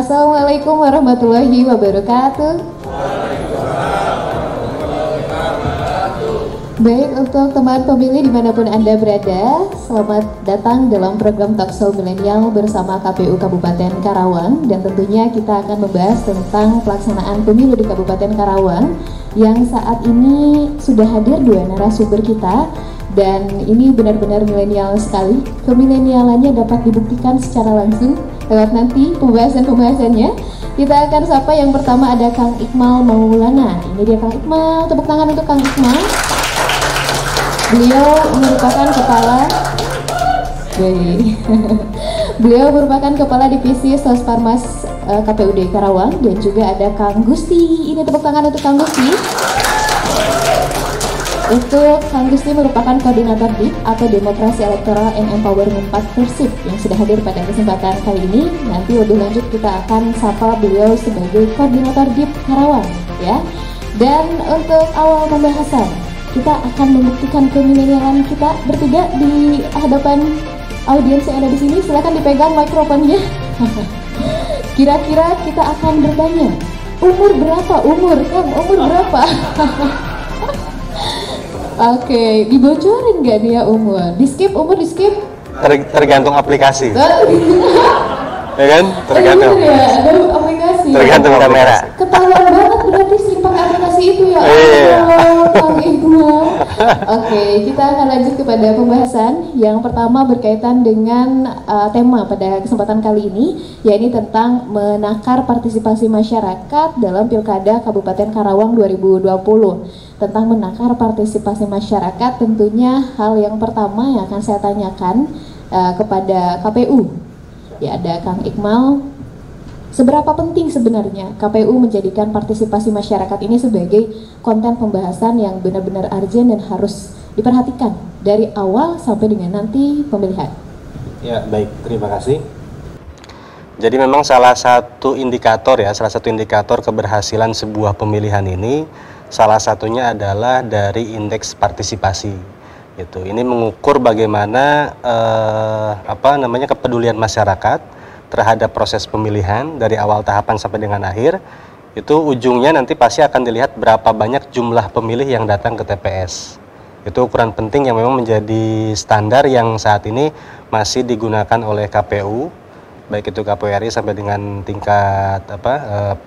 Assalamualaikum warahmatullahi wabarakatuh. Baik, untuk teman pemilih dimanapun Anda berada, selamat datang dalam program Talkshow Milenial bersama KPU Kabupaten Karawang. Dan tentunya kita akan membahas tentang pelaksanaan pemilu di Kabupaten Karawang, yang saat ini sudah hadir dua narasumber kita. Dan ini benar-benar milenial sekali. Kemilenialannya dapat dibuktikan secara langsung lewat nanti pembahasan-pembahasannya. Kita akan sapa yang pertama, ada Kang Iqmal Maulana. Ini dia Kang Iqmal, tepuk tangan untuk Kang Iqmal. Beliau merupakan kepala divisi Sosparmas KPUD Karawang. Dan juga ada Kang Gusti. Ini tepuk tangan untuk Kang Gusti. Untuk Kang Gusti merupakan koordinator DIP atau Demokrasi Elektoral and Empowerment Partnership yang sudah hadir pada kesempatan kali ini. Nanti lebih lanjut kita akan sapa beliau sebagai koordinator DIP Karawang, ya. Dan untuk awal pembahasan, kita akan membuktikan kemilenialan kita bertiga di hadapan audiens yang ada di sini. Silakan dipegang mikrofonnya. Kira-kira kita akan bertanya, umur berapa? Umur berapa? Oke, dibocorin nggak dia umur? Umur di skip? Tergantung aplikasi. Ya kan? Tergantung. Ya, ada aplikasi. Tergantung kamera. Ketahuan banget berarti sering pakai aplikasi itu ya. Kang Iqmal. Oke, kita akan lanjut kepada pembahasan. Yang pertama berkaitan dengan tema pada kesempatan kali ini, yaitu tentang menakar partisipasi masyarakat dalam Pilkada Kabupaten Karawang 2020. Tentang menakar partisipasi masyarakat, tentunya hal yang pertama yang akan saya tanyakan kepada KPU. Ya, ada Kang Iqmal. Seberapa penting sebenarnya KPU menjadikan partisipasi masyarakat ini sebagai konten pembahasan yang benar-benar urgent dan harus diperhatikan dari awal sampai dengan nanti pemilihan? Ya, baik, terima kasih. Jadi memang salah satu indikator keberhasilan sebuah pemilihan ini, salah satunya adalah dari indeks partisipasi. Gitu. Ini mengukur bagaimana kepedulian masyarakat terhadap proses pemilihan dari awal tahapan sampai dengan akhir. Itu ujungnya nanti pasti akan dilihat berapa banyak jumlah pemilih yang datang ke TPS. Itu ukuran penting yang memang menjadi standar yang saat ini masih digunakan oleh KPU, baik itu KPU RI sampai dengan tingkat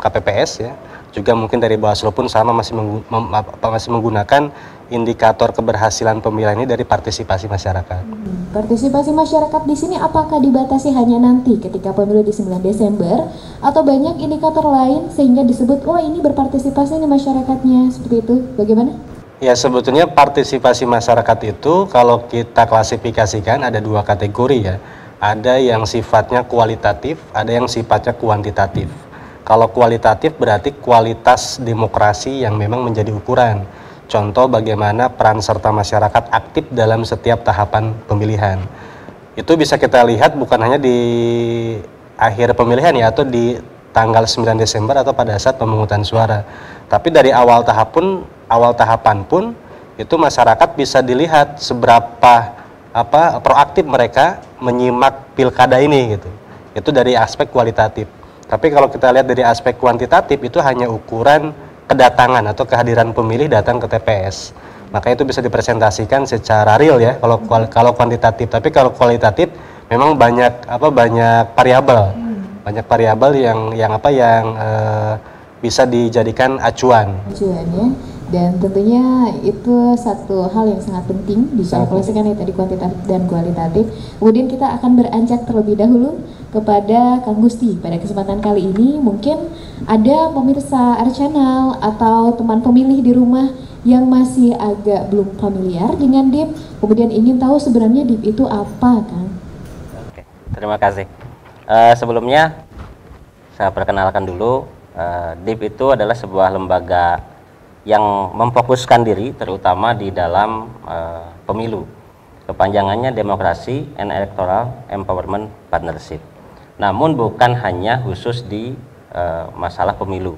KPPS ya. Juga mungkin dari Bawaslu pun sama masih menggunakan indikator keberhasilan pemilihan ini dari partisipasi masyarakat. Partisipasi masyarakat di sini apakah dibatasi hanya nanti ketika pemilu di 9 Desember atau banyak indikator lain sehingga disebut ini berpartisipasi nih masyarakatnya, seperti itu? Bagaimana? Ya, sebetulnya partisipasi masyarakat itu kalau kita klasifikasikan ada dua kategori ya. Ada yang sifatnya kualitatif, ada yang sifatnya kuantitatif. Kalau kualitatif berarti kualitas demokrasi yang memang menjadi ukuran. Contoh bagaimana peran serta masyarakat aktif dalam setiap tahapan pemilihan. Itu bisa kita lihat bukan hanya di akhir pemilihan ya, atau di tanggal 9 Desember atau pada saat pemungutan suara. Tapi dari awal tahapan pun itu masyarakat bisa dilihat seberapa proaktif mereka menyimak pilkada ini gitu. Itu dari aspek kualitatif. Tapi kalau kita lihat dari aspek kuantitatif, itu hanya ukuran kedatangan atau kehadiran pemilih datang ke TPS. Maka itu bisa dipresentasikan secara real ya kalau kuantitatif. Tapi kalau kualitatif memang banyak variabel. Banyak variabel yang bisa dijadikan acuan. Acuan ya. Dan tentunya itu satu hal yang sangat penting dikalkulasikan ya tadi kuantitatif dan kualitatif. Kemudian kita akan beranjak terlebih dahulu kepada Kang Gusti. Pada kesempatan kali ini mungkin ada pemirsa R-Channel atau teman pemilih di rumah yang masih agak belum familiar dengan DIP, kemudian ingin tahu sebenarnya DIP itu apa, Kang? Oke, terima kasih. Sebelumnya saya perkenalkan dulu, DIP itu adalah sebuah lembaga yang memfokuskan diri terutama di dalam pemilu. Kepanjangannya Demokrasi and Electoral Empowerment Partnership. Namun bukan hanya khusus di masalah pemilu.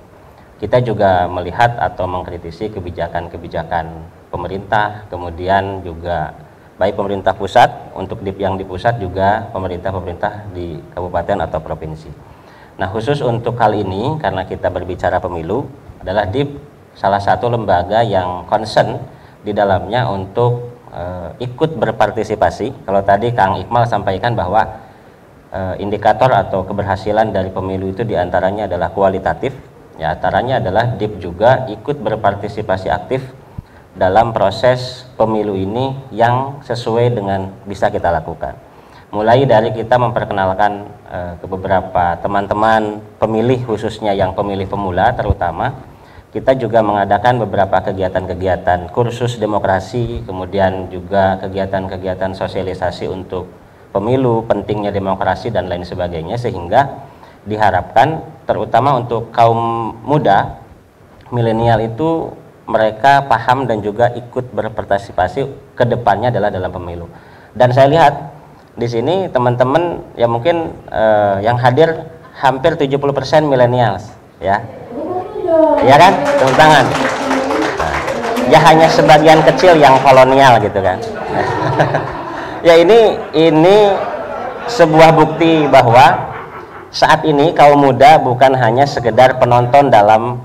Kita juga melihat atau mengkritisi kebijakan-kebijakan pemerintah, kemudian juga baik pemerintah pusat, untuk DIP yang di pusat juga pemerintah-pemerintah di kabupaten atau provinsi. Nah, khusus untuk hal ini karena kita berbicara pemilu adalah DIP salah satu lembaga yang concern di dalamnya untuk ikut berpartisipasi. Kalau tadi Kang Iqmal sampaikan bahwa indikator atau keberhasilan dari pemilu itu diantaranya adalah kualitatif, ya antaranya adalah DIP juga ikut berpartisipasi aktif dalam proses pemilu ini yang sesuai dengan bisa kita lakukan. Mulai dari kita memperkenalkan ke beberapa teman-teman pemilih, khususnya yang pemilih pemula terutama, kita juga mengadakan beberapa kegiatan-kegiatan kursus demokrasi, kemudian juga kegiatan-kegiatan sosialisasi untuk pemilu, pentingnya demokrasi dan lain sebagainya, sehingga diharapkan terutama untuk kaum muda, milenial itu mereka paham dan juga ikut berpartisipasi ke depannya adalah dalam pemilu. Dan saya lihat di sini teman-teman ya mungkin yang hadir hampir 70% milenials, ya. Ya kan? Tepuk tangan. Nah, ya hanya sebagian kecil yang kolonial gitu kan. Ya ini sebuah bukti bahwa saat ini kaum muda bukan hanya sekedar penonton dalam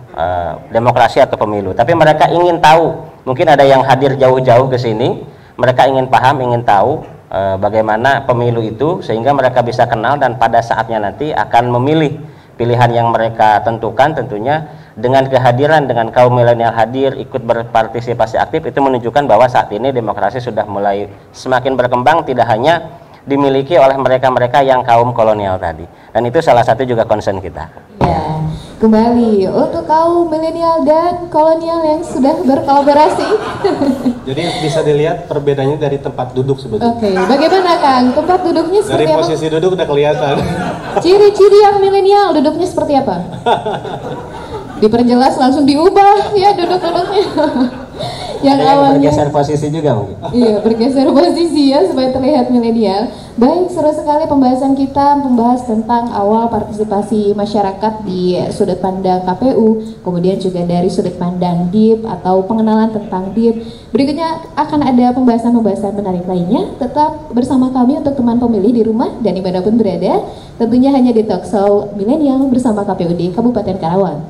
demokrasi atau pemilu, tapi mereka ingin tahu. Mungkin ada yang hadir jauh-jauh ke sini, mereka ingin paham, ingin tahu bagaimana pemilu itu, sehingga mereka bisa kenal dan pada saatnya nanti akan memilih pilihan yang mereka tentukan. Tentunya dengan kehadiran, dengan kaum milenial hadir ikut berpartisipasi aktif, itu menunjukkan bahwa saat ini demokrasi sudah mulai semakin berkembang, tidak hanya dimiliki oleh mereka-mereka yang kaum kolonial tadi. Dan itu salah satu juga concern kita. Ya, kembali untuk kaum milenial dan kolonial yang sudah berkolaborasi. Jadi bisa dilihat perbedaannya dari tempat duduk sebetulnya. Oke, bagaimana Kang? Tempat duduknya seperti Dari apa? posisi duduk udah kelihatan. Ciri-ciri yang milenial duduknya seperti apa? Diperjelas langsung diubah ya duduk-duduknya. Yang awalnya bergeser posisi juga mungkin. Iya, bergeser posisi ya supaya terlihat milenial. Baik, seru sekali pembahasan kita membahas tentang awal partisipasi masyarakat di sudut pandang KPU, kemudian juga dari sudut pandang DIP atau pengenalan tentang DIP. Berikutnya akan ada pembahasan-pembahasan menarik lainnya. Tetap bersama kami untuk teman pemilih di rumah dan dimanapun berada. Tentunya hanya di Talkshow Milenial bersama KPUD Kabupaten Karawang.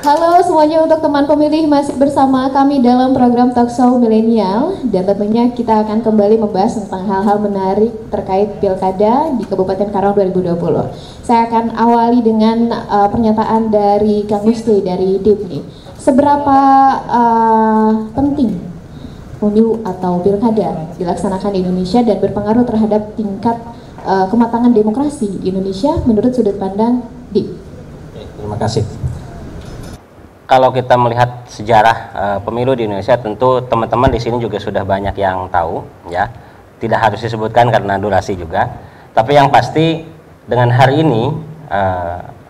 Halo semuanya, untuk teman pemilih masih bersama kami dalam program Talkshow Milenial, dan tentunya kita akan kembali membahas tentang hal-hal menarik terkait Pilkada di Kabupaten Karawang 2020. Saya akan awali dengan pernyataan dari Kang Musti dari DIP nih. Seberapa penting pemilu atau Pilkada dilaksanakan di Indonesia dan berpengaruh terhadap tingkat kematangan demokrasi di Indonesia menurut sudut pandang DIP? Terima kasih. Kalau kita melihat sejarah pemilu di Indonesia, tentu teman-teman di sini juga sudah banyak yang tahu, ya. Tidak harus disebutkan karena durasi juga. Tapi yang pasti dengan hari ini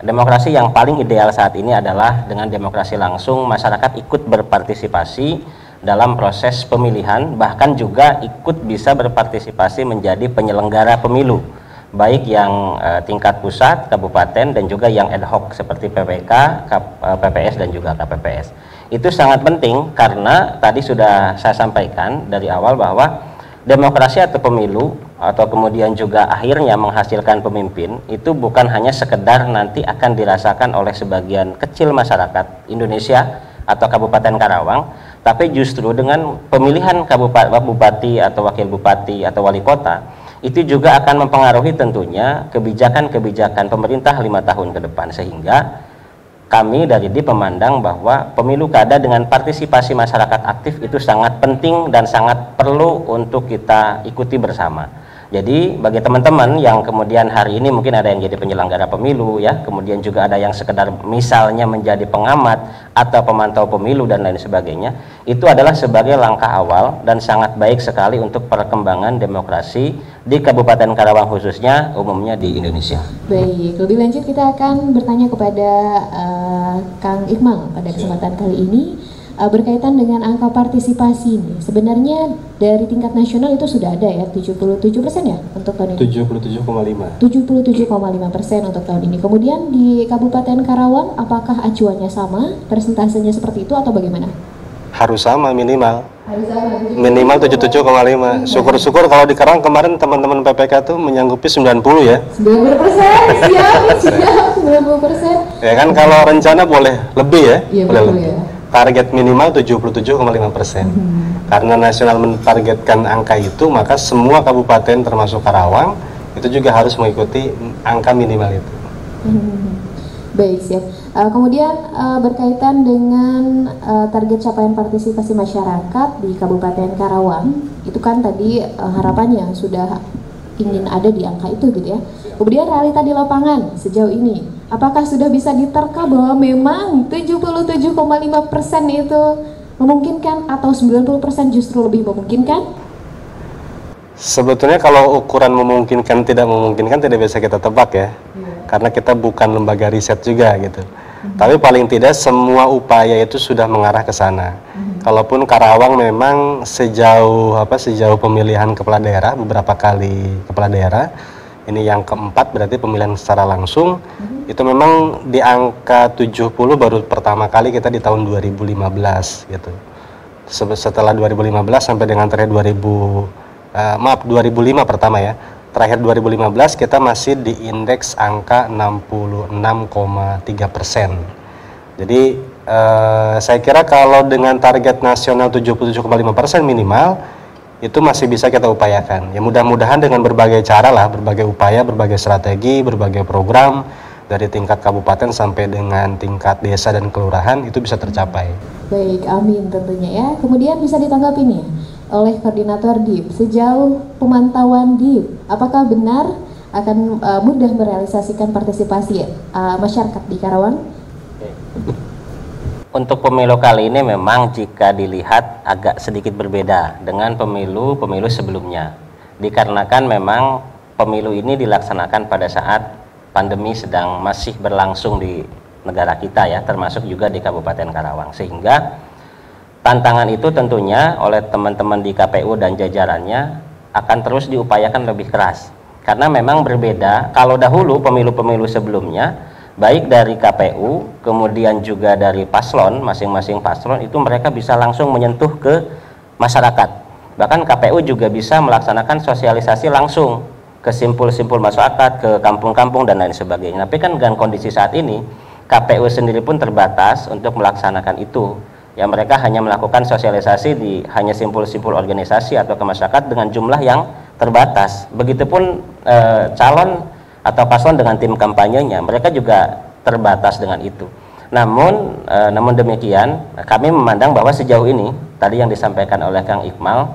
demokrasi yang paling ideal saat ini adalah dengan demokrasi langsung, masyarakat ikut berpartisipasi dalam proses pemilihan, bahkan juga ikut bisa berpartisipasi menjadi penyelenggara pemilu, baik yang tingkat pusat, kabupaten, dan juga yang ad hoc seperti PPK, PPS, dan juga KPPS. Itu sangat penting karena tadi sudah saya sampaikan dari awal bahwa demokrasi atau pemilu atau kemudian juga akhirnya menghasilkan pemimpin itu bukan hanya sekedar nanti akan dirasakan oleh sebagian kecil masyarakat Indonesia atau Kabupaten Karawang, tapi justru dengan pemilihan bupati atau wakil bupati atau wali kota itu juga akan mempengaruhi tentunya kebijakan-kebijakan pemerintah 5 tahun ke depan, sehingga kami dari DIP memandang bahwa pemilu kada dengan partisipasi masyarakat aktif itu sangat penting dan sangat perlu untuk kita ikuti bersama. Jadi bagi teman-teman yang kemudian hari ini mungkin ada yang jadi penyelenggara pemilu ya, kemudian juga ada yang sekedar misalnya menjadi pengamat atau pemantau pemilu dan lain sebagainya, itu adalah sebagai langkah awal dan sangat baik sekali untuk perkembangan demokrasi di Kabupaten Karawang khususnya, umumnya di Indonesia. Baik, lebih lanjut kita akan bertanya kepada Kang Iqmal pada kesempatan kali ini. Berkaitan dengan angka partisipasi ini, sebenarnya dari tingkat nasional itu sudah ada ya 77% ya untuk tahun ini. 77,5. 77,5% untuk tahun ini. Kemudian di Kabupaten Karawang, apakah acuannya sama, persentasenya seperti itu atau bagaimana? Harus sama minimal. Harus sama. Minimal 77,5. Syukur-syukur kalau di Karawang kemarin teman-teman PPK tuh menyanggupi 90 ya. 90%, siap 90%. Ya kan kalau rencana boleh lebih ya. Iya Boleh betul lebih. ya. Target minimal 77,5%. Karena nasional mentargetkan angka itu, maka semua kabupaten termasuk Karawang itu juga harus mengikuti angka minimal itu. Baik, siap. Kemudian berkaitan dengan target capaian partisipasi masyarakat di Kabupaten Karawang, itu kan tadi harapannya sudah ingin ada di angka itu gitu ya. Kemudian realita di lapangan sejauh ini, apakah sudah bisa diterka bahwa memang 77,5% itu memungkinkan atau 90% justru lebih memungkinkan? Sebetulnya kalau ukuran memungkinkan tidak memungkinkan tidak bisa kita tebak ya. Karena kita bukan lembaga riset juga gitu. Tapi paling tidak semua upaya itu sudah mengarah ke sana. Kalaupun Karawang memang sejauh pemilihan kepala daerah, beberapa kali kepala daerah, ini yang keempat berarti pemilihan secara langsung, itu memang di angka 70 baru pertama kali kita di tahun 2015 gitu. Setelah 2015 sampai dengan terakhir 2005 pertama ya. Terakhir 2015 kita masih di indeks angka 66,3%. Jadi saya kira kalau dengan target nasional 77,5% minimal itu masih bisa kita upayakan. Ya mudah-mudahan dengan berbagai cara lah, berbagai upaya, berbagai strategi, berbagai program dari tingkat kabupaten sampai dengan tingkat desa dan kelurahan itu bisa tercapai. Baik, amin tentunya ya. Kemudian bisa ditanggapi nih oleh koordinator DIP, sejauh pemantauan DIP, apakah benar akan mudah merealisasikan partisipasi masyarakat di Karawang? Untuk pemilu kali ini memang jika dilihat agak sedikit berbeda dengan pemilu sebelumnya. Dikarenakan memang pemilu ini dilaksanakan pada saat pandemi sedang masih berlangsung di negara kita ya, termasuk juga di Kabupaten Karawang. Sehingga tantangan itu tentunya oleh teman-teman di KPU dan jajarannya akan terus diupayakan lebih keras. Karena memang berbeda kalau dahulu pemilu-pemilu sebelumnya, baik dari KPU, kemudian juga dari paslon, masing-masing paslon itu mereka bisa langsung menyentuh ke masyarakat. Bahkan KPU juga bisa melaksanakan sosialisasi langsung ke simpul-simpul masyarakat, ke kampung-kampung dan lain sebagainya. Tapi kan dengan kondisi saat ini, KPU sendiri pun terbatas untuk melaksanakan itu. Ya mereka hanya melakukan sosialisasi di hanya simpul-simpul organisasi atau ke masyarakat dengan jumlah yang terbatas. Begitupun calon atau paslon dengan tim kampanyenya, mereka juga terbatas dengan itu. Namun demikian, kami memandang bahwa sejauh ini, tadi yang disampaikan oleh Kang Iqmal,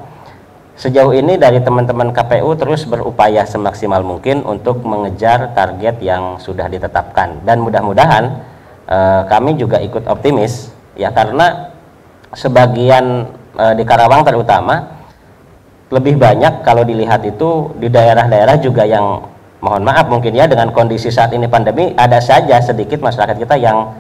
sejauh ini dari teman-teman KPU terus berupaya semaksimal mungkin untuk mengejar target yang sudah ditetapkan. Dan mudah-mudahan kami juga ikut optimis, ya karena sebagian di Karawang terutama, lebih banyak kalau dilihat itu di daerah-daerah juga yang mohon maaf mungkin ya dengan kondisi saat ini pandemi ada saja sedikit masyarakat kita yang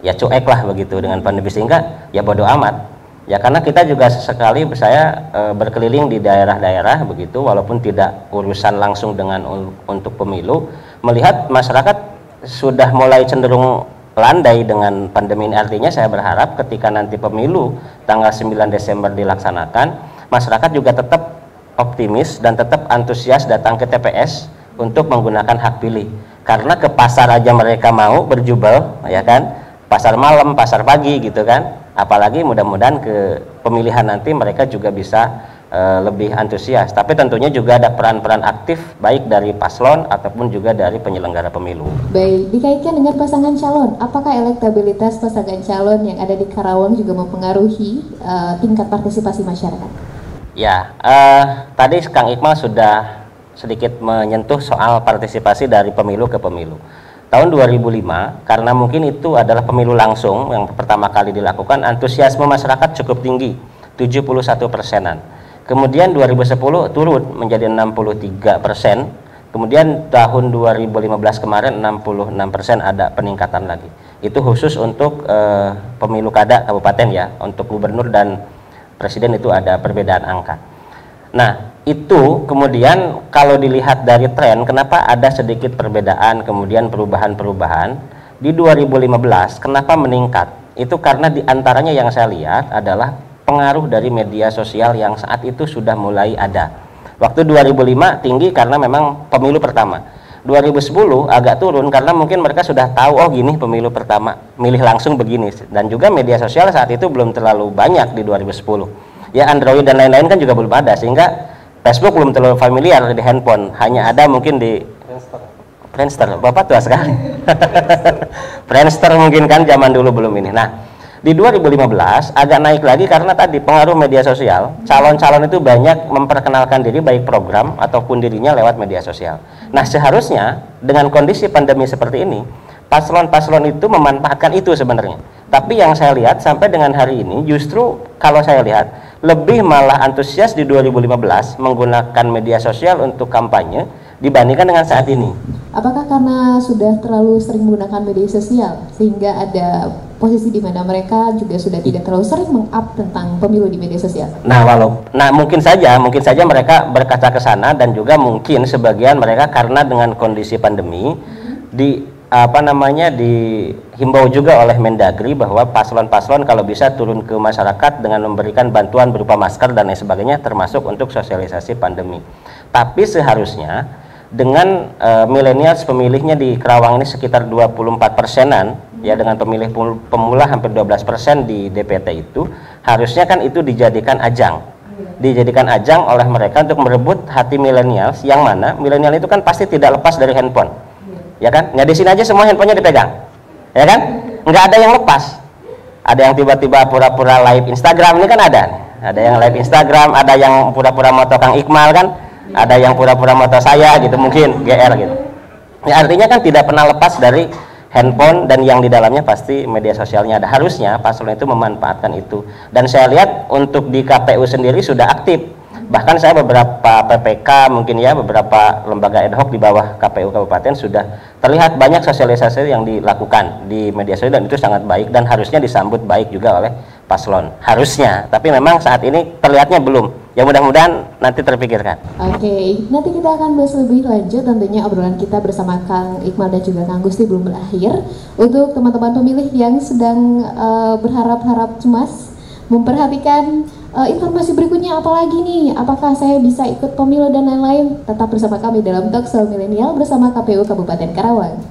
ya cuek lah begitu dengan pandemi sehingga ya bodoh amat ya karena kita juga sesekali saya berkeliling di daerah-daerah begitu walaupun tidak urusan langsung dengan untuk pemilu melihat masyarakat sudah mulai cenderung landai dengan pandemi ini. Artinya saya berharap ketika nanti pemilu tanggal 9 Desember dilaksanakan masyarakat juga tetap optimis dan tetap antusias datang ke TPS untuk menggunakan hak pilih karena ke pasar aja mereka mau berjubel ya kan, pasar malam, pasar pagi gitu kan, apalagi mudah-mudahan ke pemilihan nanti mereka juga bisa lebih antusias. Tapi tentunya juga ada peran-peran aktif baik dari paslon ataupun juga dari penyelenggara pemilu. Baik, dikaitkan dengan pasangan calon, apakah elektabilitas pasangan calon yang ada di Karawang juga mempengaruhi tingkat partisipasi masyarakat? Ya, tadi Kang Iqmal sudah sedikit menyentuh soal partisipasi dari pemilu ke pemilu. Tahun 2005, karena mungkin itu adalah pemilu langsung yang pertama kali dilakukan, antusiasme masyarakat cukup tinggi, 71%-an. Kemudian 2010 turun menjadi 63%. Kemudian tahun 2015 kemarin 66% ada peningkatan lagi. Itu khusus untuk pemilu kada kabupaten ya, untuk gubernur dan presiden itu ada perbedaan angka. Nah, itu kemudian kalau dilihat dari tren, kenapa ada sedikit perbedaan, kemudian perubahan-perubahan di 2015, kenapa meningkat? Itu karena diantaranya yang saya lihat adalah pengaruh dari media sosial yang saat itu sudah mulai ada. Waktu 2005 tinggi karena memang pemilu pertama. 2010 agak turun karena mungkin mereka sudah tahu, oh gini pemilu pertama, milih langsung begini. Dan juga media sosial saat itu belum terlalu banyak di 2010. Ya Android dan lain-lain kan juga belum ada, sehingga Facebook belum terlalu familiar di handphone, hanya ada mungkin di Friendster. Bapak tua sekali. Friendster mungkin kan zaman dulu belum ini. Nah, di 2015 agak naik lagi karena tadi pengaruh media sosial. Calon-calon itu banyak memperkenalkan diri baik program ataupun dirinya lewat media sosial. Nah, seharusnya dengan kondisi pandemi seperti ini, paslon-paslon itu memanfaatkan itu sebenarnya. Tapi yang saya lihat sampai dengan hari ini justru kalau saya lihat lebih malah antusias di 2015 menggunakan media sosial untuk kampanye dibandingkan dengan saat ini. Apakah karena sudah terlalu sering menggunakan media sosial sehingga ada posisi di mana mereka juga sudah tidak terlalu sering meng-up tentang pemilu di media sosial? Nah, mungkin saja mereka berkaca ke sana, dan juga mungkin sebagian mereka karena dengan kondisi pandemi dihimbau juga oleh Mendagri bahwa paslon-paslon kalau bisa turun ke masyarakat dengan memberikan bantuan berupa masker dan lain sebagainya, termasuk untuk sosialisasi pandemi. Tapi seharusnya dengan milenials pemilihnya di Kerawang ini sekitar 24%-an ya, dengan pemilih pemula hampir 12% di DPT itu, harusnya kan itu dijadikan ajang oleh mereka untuk merebut hati milenials, yang mana milenial itu kan pasti tidak lepas dari handphone. Ya kan, nggak di sini aja semua handphonenya dipegang, ya kan, nggak ada yang lepas. Ada yang tiba-tiba pura-pura live Instagram, ini kan ada yang live Instagram, ada yang pura-pura moto Kang Iqmal kan, ada yang pura-pura moto saya gitu, mungkin GR gitu. Ya, artinya kan tidak pernah lepas dari handphone, dan yang di dalamnya pasti media sosialnya ada. Harusnya paslon itu memanfaatkan itu, dan saya lihat untuk di KPU sendiri sudah aktif. Bahkan saya beberapa PPK mungkin ya, beberapa lembaga ad hoc di bawah KPU Kabupaten sudah terlihat banyak sosialisasi yang dilakukan di media sosial, dan itu sangat baik dan harusnya disambut baik juga oleh paslon. Harusnya, tapi memang saat ini terlihatnya belum. Ya mudah-mudahan nanti terpikirkan. Oke, nanti kita akan bahas lebih lanjut tentunya obrolan kita bersama Kang Iqmal dan juga Kang Gusti belum berakhir. Untuk teman-teman pemilih yang sedang berharap-harap cemas memperhatikan informasi berikutnya apalagi nih, apakah saya bisa ikut pemilu dan lain-lain, tetap bersama kami dalam Talkshow Milenial bersama KPU Kabupaten Karawang.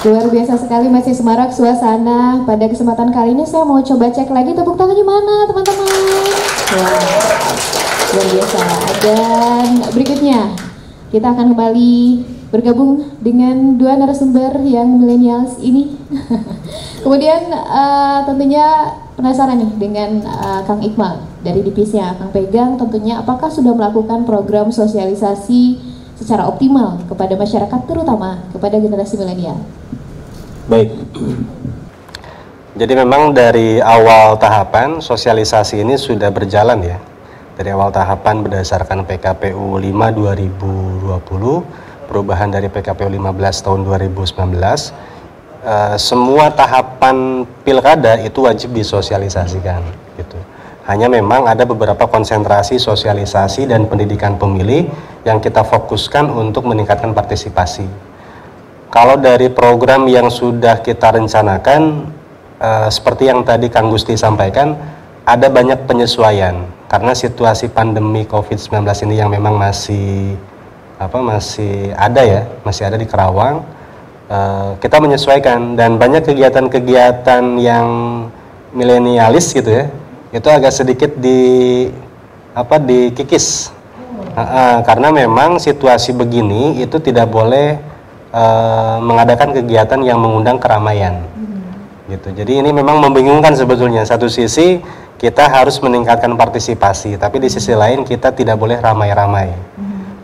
Luar biasa sekali, masih semarak suasana. Pada kesempatan kali ini saya mau coba cek lagi tepuk tangannya mana teman-teman. Wow, luar biasa. Dan berikutnya kita akan kembali bergabung dengan dua narasumber yang millennials ini. Kemudian tentunya penasaran nih dengan Kang Iqmal dari divisi yang Kang pegang, tentunya apakah sudah melakukan program sosialisasi secara optimal kepada masyarakat, terutama kepada generasi milenial? Baik, jadi memang dari awal tahapan sosialisasi ini sudah berjalan ya. Dari awal tahapan berdasarkan PKPU 5 2020, perubahan dari PKPU 15 tahun 2019, semua tahapan pilkada itu wajib disosialisasikan gitu. Hanya memang ada beberapa konsentrasi sosialisasi dan pendidikan pemilih yang kita fokuskan untuk meningkatkan partisipasi. Kalau dari program yang sudah kita rencanakan, seperti yang tadi Kang Gusti sampaikan, ada banyak penyesuaian karena situasi pandemi COVID-19 ini yang memang masih ada di Kerawang. Kita menyesuaikan, dan banyak kegiatan-kegiatan yang milenialis gitu ya, itu agak sedikit dikikis. Karena memang situasi begini itu tidak boleh mengadakan kegiatan yang mengundang keramaian. Gitu. Jadi ini memang membingungkan sebetulnya. Satu sisi kita harus meningkatkan partisipasi, tapi di sisi lain kita tidak boleh ramai-ramai.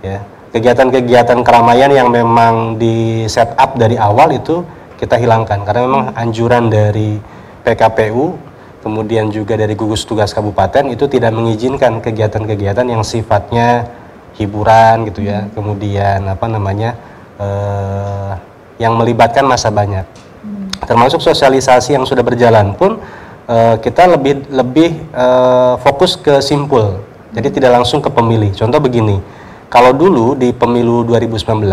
Ya. Kegiatan-kegiatan keramaian yang memang di set up dari awal itu kita hilangkan, karena memang anjuran dari PKPU, kemudian juga dari gugus tugas kabupaten itu tidak mengizinkan kegiatan-kegiatan yang sifatnya hiburan gitu ya, kemudian yang melibatkan massa banyak. Termasuk sosialisasi yang sudah berjalan pun kita lebih fokus ke simpul, jadi tidak langsung ke pemilih. Contoh begini, kalau dulu di pemilu 2019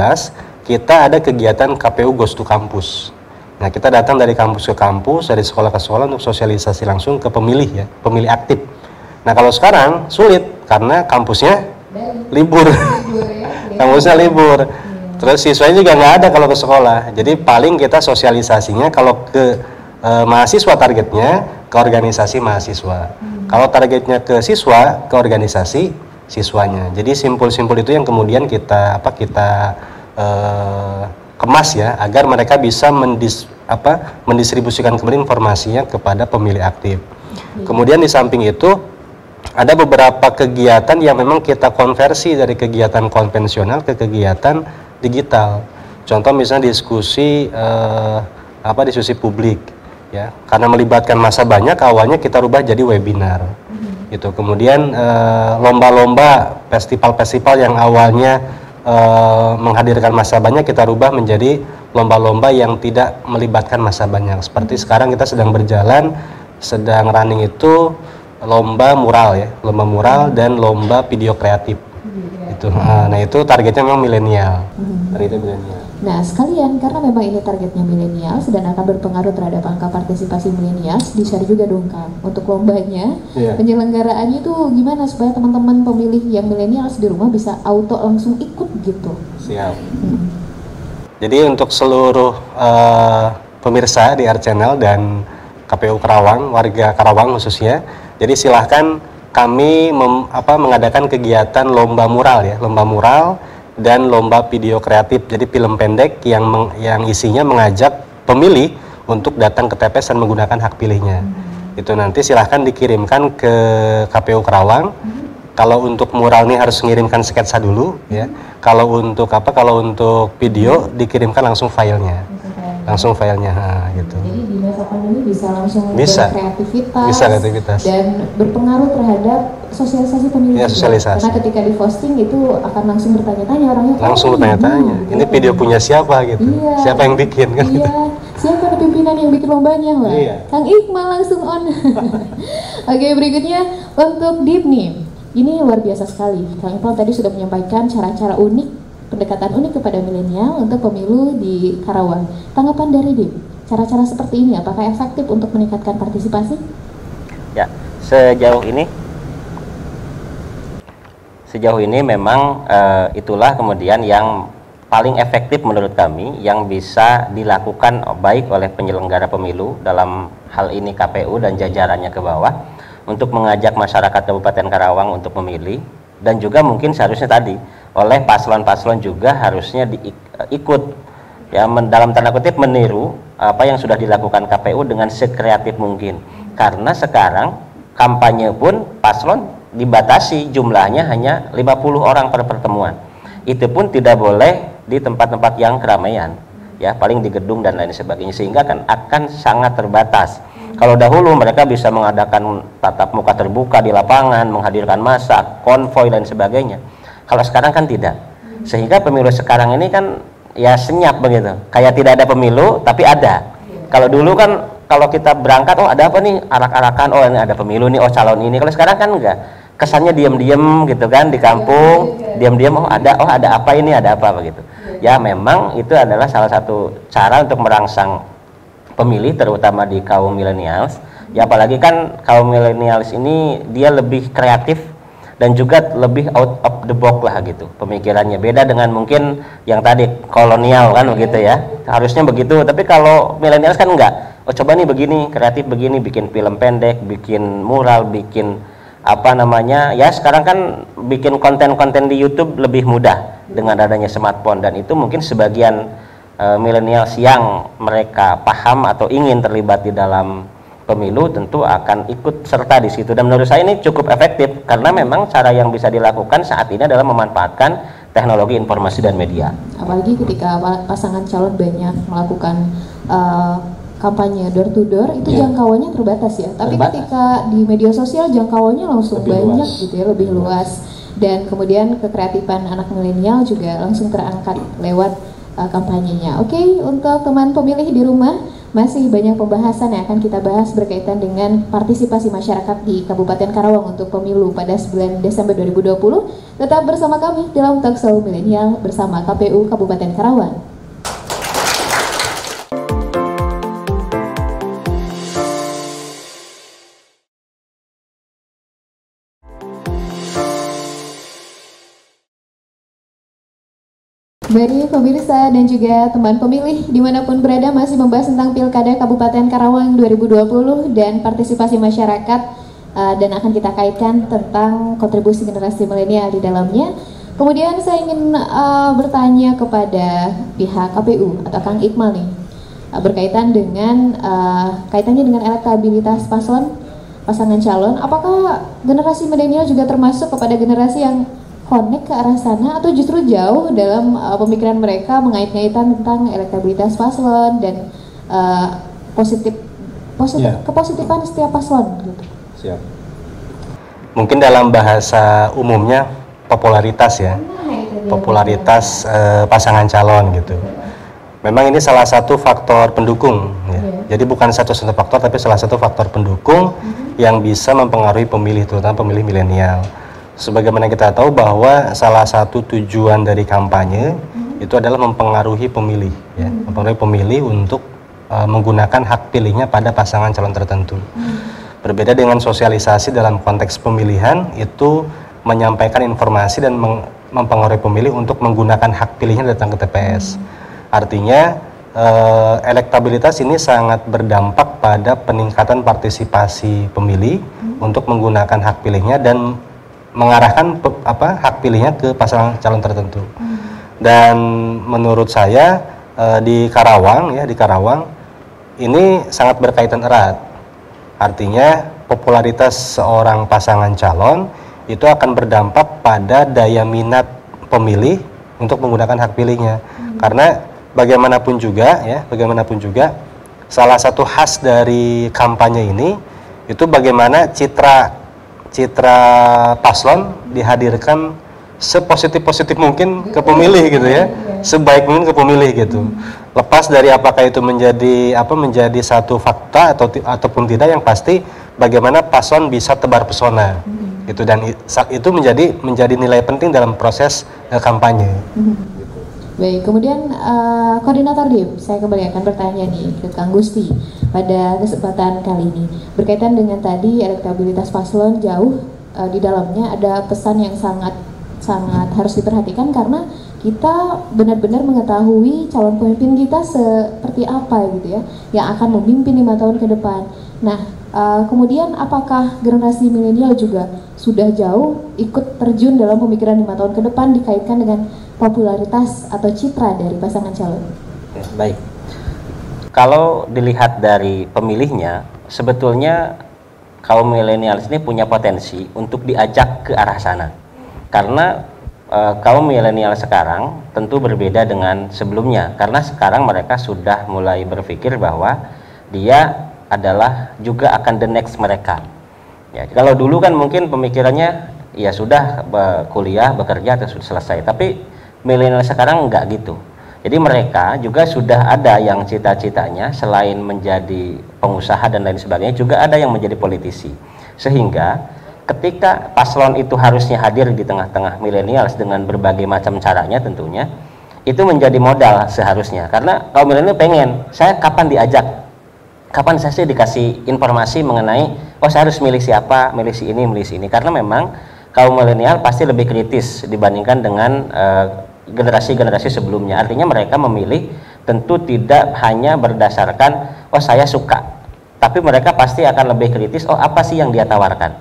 kita ada kegiatan KPU Goes to Campus. Nah, kita datang dari kampus ke kampus, dari sekolah ke sekolah untuk sosialisasi langsung ke pemilih ya, pemilih aktif. Nah, kalau sekarang sulit karena kampusnya libur, kampusnya libur. Terus siswanya juga nggak ada kalau ke sekolah. Jadi paling kita sosialisasinya kalau ke mahasiswa targetnya ke organisasi mahasiswa. Kalau targetnya ke siswa, ke organisasi siswanya. Jadi simpul-simpul itu yang kemudian kita kemas ya, agar mereka bisa mendistribusikan kembali informasinya kepada pemilih aktif. Kemudian di samping itu ada beberapa kegiatan yang memang kita konversi dari kegiatan konvensional ke kegiatan digital. Contoh misalnya diskusi diskusi publik ya, karena melibatkan massa banyak, awalnya kita rubah jadi webinar. Gitu. Kemudian lomba-lomba, festival-festival yang awalnya menghadirkan massa banyak, kita rubah menjadi lomba-lomba yang tidak melibatkan massa banyak. Seperti sekarang kita sedang running itu lomba mural ya, lomba mural dan lomba video kreatif. Itu. Nah itu targetnya memang milenial. Targetnya milenial. Nah sekalian, karena memang ini targetnya milenial dan akan berpengaruh terhadap angka partisipasi milenial, di-share juga dong Kang untuk lombanya, penyelenggaraannya itu gimana supaya teman-teman pemilih yang milenial di rumah bisa auto langsung ikut gitu. Siap. Jadi untuk seluruh pemirsa di R Channel dan KPU Karawang, warga Karawang khususnya, jadi silahkan kami mengadakan kegiatan lomba mural ya, lomba mural dan lomba video kreatif, jadi film pendek yang isinya mengajak pemilih untuk datang ke TPS dan menggunakan hak pilihnya. Itu nanti silahkan dikirimkan ke KPU Karawang. Kalau untuk mural ini harus mengirimkan sketsa dulu ya. Kalau untuk video dikirimkan langsung filenya. Gitu. Jadi di masa pandemi bisa langsung berkreativitas dan berpengaruh terhadap sosialisasi pemilih. Ya, sosialisasi. Karena ketika di posting itu akan langsung bertanya-tanya orangnya. Langsung bertanya-tanya. Ini video punya siapa gitu? Iya. Siapa yang bikin kan? Iya. Gitu. Siapa pimpinan yang bikin lombanya lah? Iya. Kang Iqmal langsung on. Oke, berikutnya untuk DIP nih. Ini luar biasa sekali. Kang Iqmal tadi sudah menyampaikan cara-cara unik, pendekatan unik kepada milenial untuk pemilu di Karawang. Tanggapan dari DIP, cara-cara seperti ini apakah efektif untuk meningkatkan partisipasi? Ya, sejauh ini memang itulah kemudian yang paling efektif menurut kami yang bisa dilakukan baik oleh penyelenggara pemilu, dalam hal ini KPU dan jajarannya ke bawah, untuk mengajak masyarakat Kabupaten Karawang untuk memilih, dan juga mungkin seharusnya tadi oleh paslon-paslon juga harusnya ikut ya, dalam tanda kutip meniru apa yang sudah dilakukan KPU dengan sekreatif mungkin. Karena sekarang kampanye pun paslon dibatasi jumlahnya hanya 50 orang per pertemuan. Itu pun tidak boleh di tempat-tempat yang keramaian ya, paling di gedung dan lain sebagainya, sehingga akan sangat terbatas. Kalau dahulu mereka bisa mengadakan tatap muka terbuka di lapangan, menghadirkan massa, konvoy dan sebagainya. Kalau sekarang kan tidak. Sehingga pemilu sekarang ini kan ya senyap begitu. Kayak tidak ada pemilu tapi ada. Kalau dulu kan kalau kita berangkat, oh ada apa nih, arak-arakan, oh ini ada pemilu nih, oh calon ini. Kalau sekarang kan enggak. Kesannya diam-diam gitu kan di kampung, diam-diam oh ada apa ini, ada apa begitu. Ya memang itu adalah salah satu cara untuk merangsang pemilih terutama di kaum milenials. Ya apalagi kan kaum milenials ini dia lebih kreatif dan juga lebih out of the box lah gitu pemikirannya. Beda dengan mungkin yang tadi kolonial kan begitu ya, harusnya begitu, tapi kalau milenial kan enggak. Oh coba nih begini, kreatif begini, bikin film pendek, bikin mural, bikin apa namanya ya, sekarang kan bikin konten-konten di YouTube lebih mudah dengan adanya smartphone, dan itu mungkin sebagian milenial yang mereka paham atau ingin terlibat di dalam pemilu tentu akan ikut serta di situ. Dan menurut saya ini cukup efektif karena memang cara yang bisa dilakukan saat ini adalah memanfaatkan teknologi informasi dan media. Apalagi ketika pasangan calon banyak melakukan kampanye door to door, itu jangkauannya terbatas ya. Tapi ketika di media sosial jangkauannya langsung lebih banyak luas, gitu ya, lebih luas. Dan kemudian kekreatifan anak milenial juga langsung terangkat lewat kampanyenya. Oke, untuk teman pemilih di rumah, masih banyak pembahasan yang akan kita bahas berkaitan dengan partisipasi masyarakat di Kabupaten Karawang untuk pemilu pada 9 Desember 2020. Tetap bersama kami dalam Talkshow Milenial bersama KPU Kabupaten Karawang. Bagi pemirsa dan juga teman pemilih dimanapun berada, masih membahas tentang Pilkada Kabupaten Karawang 2020 dan partisipasi masyarakat, dan akan kita kaitkan tentang kontribusi generasi milenial di dalamnya. Kemudian saya ingin bertanya kepada pihak KPU atau Kang Iqmal nih, berkaitan dengan kaitannya dengan elektabilitas pasangan calon. Apakah generasi milenial juga termasuk kepada generasi yang connect ke arah sana, atau justru jauh dalam pemikiran mereka mengait-ngaitan tentang elektabilitas paslon dan kepositifan setiap paslon gitu. Siap. Mungkin dalam bahasa umumnya popularitas ya, popularitas pasangan calon gitu. Memang ini salah satu faktor pendukung ya. Jadi bukan satu-satu faktor, tapi salah satu faktor pendukung yang bisa mempengaruhi pemilih, terutama pemilih milenial. Sebagaimana kita tahu bahwa salah satu tujuan dari kampanye itu adalah mempengaruhi pemilih, ya, mempengaruhi pemilih untuk menggunakan hak pilihnya pada pasangan calon tertentu. Berbeda dengan sosialisasi dalam konteks pemilihan, itu menyampaikan informasi dan mempengaruhi pemilih untuk menggunakan hak pilihnya datang ke TPS. Artinya elektabilitas ini sangat berdampak pada peningkatan partisipasi pemilih untuk menggunakan hak pilihnya dan mengarahkan hak pilihnya ke pasangan calon tertentu. Dan menurut saya di Karawang ini sangat berkaitan erat. Artinya popularitas seorang pasangan calon itu akan berdampak pada daya minat pemilih untuk menggunakan hak pilihnya. Karena bagaimanapun juga salah satu khas dari kampanye ini itu bagaimana citra paslon dihadirkan sepositif mungkin ke pemilih gitu ya, sebaik mungkin ke pemilih gitu. Lepas dari apakah itu menjadi satu fakta ataupun tidak, yang pasti bagaimana paslon bisa tebar pesona gitu, dan itu menjadi nilai penting dalam proses kampanye. Baik, kemudian koordinator DIP, saya kembali akan bertanya nih ke Kang Gusti pada kesempatan kali ini berkaitan dengan tadi elektabilitas paslon jauh, di dalamnya ada pesan yang sangat harus diperhatikan karena kita benar-benar mengetahui calon pemimpin kita seperti apa gitu ya, yang akan memimpin 5 tahun ke depan. Nah, kemudian apakah generasi milenial juga sudah jauh ikut terjun dalam pemikiran 5 tahun ke depan dikaitkan dengan popularitas atau citra dari pasangan calon? Baik, kalau dilihat dari pemilihnya, sebetulnya kaum milenial ini punya potensi untuk diajak ke arah sana. Karena kaum milenial sekarang tentu berbeda dengan sebelumnya, karena sekarang mereka sudah mulai berpikir bahwa dia adalah juga akan the next mereka. Ya, kalau dulu kan mungkin pemikirannya ya sudah kuliah, bekerja atau sudah selesai, tapi milenial sekarang enggak gitu. Jadi mereka juga sudah ada yang cita-citanya selain menjadi pengusaha dan lain sebagainya, juga ada yang menjadi politisi. Sehingga ketika paslon itu harusnya hadir di tengah-tengah milenial dengan berbagai macam caranya tentunya, itu menjadi modal seharusnya. Karena kaum milenial pengen, saya kapan diajak, kapan saya dikasih informasi mengenai, oh saya harus milih siapa, milih si ini, milih si ini. Karena memang kaum milenial pasti lebih kritis dibandingkan dengan generasi-generasi sebelumnya. Artinya mereka memilih tentu tidak hanya berdasarkan oh saya suka, tapi mereka pasti akan lebih kritis, oh apa sih yang dia tawarkan,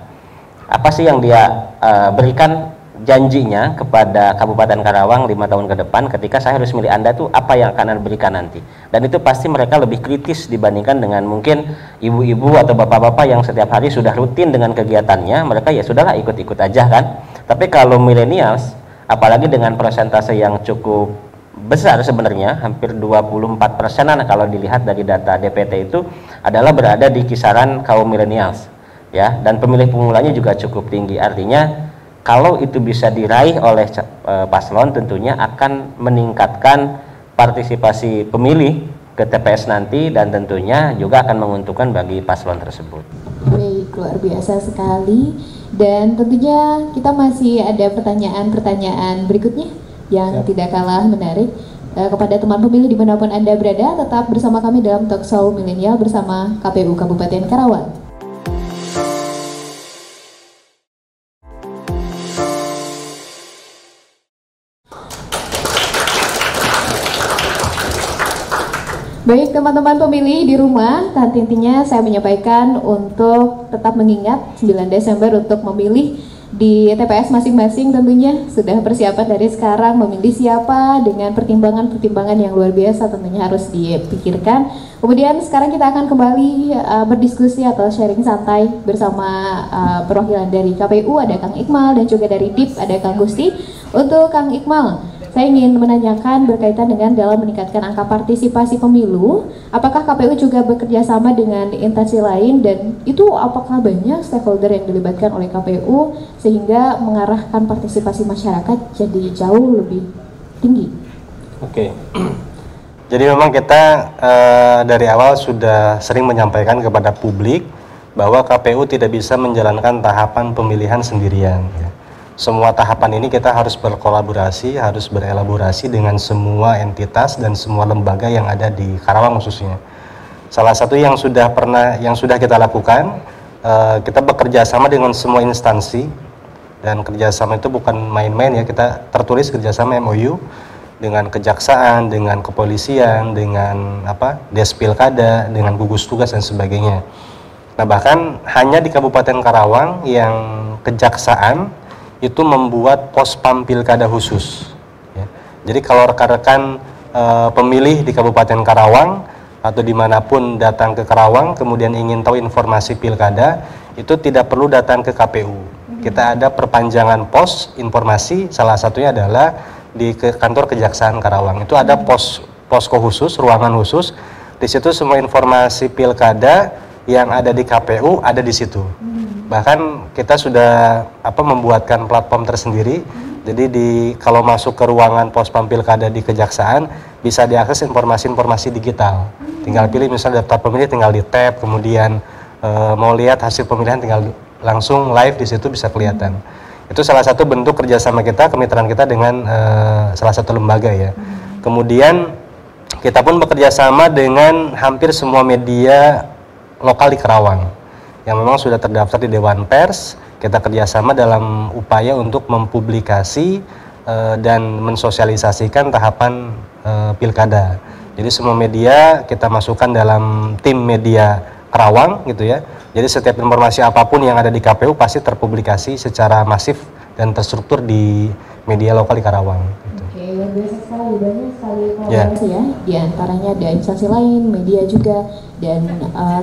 apa sih yang dia berikan janjinya kepada Kabupaten Karawang 5 tahun ke depan, ketika saya harus milih Anda tuh apa yang akan Anda berikan nanti. Dan itu pasti mereka lebih kritis dibandingkan dengan mungkin ibu-ibu atau bapak-bapak yang setiap hari sudah rutin dengan kegiatannya, mereka ya sudahlah ikut-ikut aja kan. Tapi kalau millennials, apalagi dengan persentase yang cukup besar sebenarnya, hampir 24%-an kalau dilihat dari data DPT itu adalah berada di kisaran kaum millennials ya, dan pemilih pemulanya juga cukup tinggi. Artinya kalau itu bisa diraih oleh paslon, tentunya akan meningkatkan partisipasi pemilih ke TPS nanti, dan tentunya juga akan menguntungkan bagi paslon tersebut. Baik, luar biasa sekali. Dan tentunya kita masih ada pertanyaan-pertanyaan berikutnya yang tidak kalah menarik. Kepada teman pemilih dimanapun Anda berada, tetap bersama kami dalam Talkshow Milenial bersama KPU Kabupaten Karawang. Baik teman-teman pemilih di rumah, intinya saya menyampaikan untuk tetap mengingat 9 Desember untuk memilih di TPS masing-masing. Tentunya sudah persiapan dari sekarang memilih siapa dengan pertimbangan-pertimbangan yang luar biasa tentunya harus dipikirkan. Kemudian sekarang kita akan kembali berdiskusi atau sharing santai bersama perwakilan dari KPU, ada Kang Iqmal, dan juga dari DIP ada Kang Gusti. Untuk Kang Iqmal, saya ingin menanyakan berkaitan dengan dalam meningkatkan angka partisipasi pemilu, apakah KPU juga bekerja sama dengan instansi lain, dan itu apakah banyak stakeholder yang dilibatkan oleh KPU sehingga mengarahkan partisipasi masyarakat jadi jauh lebih tinggi? Oke. Jadi memang kita dari awal sudah sering menyampaikan kepada publik bahwa KPU tidak bisa menjalankan tahapan pemilihan sendirian. Semua tahapan ini kita harus berkolaborasi, harus berelaborasi dengan semua entitas dan semua lembaga yang ada di Karawang khususnya. Salah satu yang sudah kita lakukan, kita bekerja sama dengan semua instansi, dan kerjasama itu bukan main-main ya, kita tertulis kerjasama MOU dengan kejaksaan, dengan kepolisian, dengan Des Pilkada, dengan gugus tugas dan sebagainya. Nah bahkan hanya di Kabupaten Karawang yang kejaksaan itu membuat pospam pilkada khusus ya. Jadi kalau rekan-rekan pemilih di Kabupaten Karawang atau dimanapun datang ke Karawang kemudian ingin tahu informasi pilkada, itu tidak perlu datang ke KPU. Kita ada perpanjangan pos informasi, salah satunya adalah di kantor Kejaksaan Karawang. Itu ada posko khusus, ruangan khusus. Di situ semua informasi pilkada yang ada di KPU ada di situ. Bahkan kita sudah membuatkan platform tersendiri. Jadi kalau masuk ke ruangan pospam pilkada di Kejaksaan bisa diakses informasi-informasi digital. Tinggal pilih misalnya daftar pemilih, tinggal di tab, kemudian mau lihat hasil pemilihan tinggal langsung live di situ bisa kelihatan. Itu salah satu bentuk kerjasama kita, kemitraan kita dengan salah satu lembaga ya. Kemudian kita pun bekerja sama dengan hampir semua media lokal di Karawang yang memang sudah terdaftar di Dewan Pers. Kita kerjasama dalam upaya untuk mempublikasi dan mensosialisasikan tahapan pilkada. Jadi semua media kita masukkan dalam tim media Karawang gitu ya. Jadi setiap informasi apapun yang ada di KPU pasti terpublikasi secara masif dan terstruktur di media lokal di Karawang. Gitu. Oke, luar biasa sekali, banyak sekali kolaborasi ya. Di antaranya ada instansi lain, media juga, dan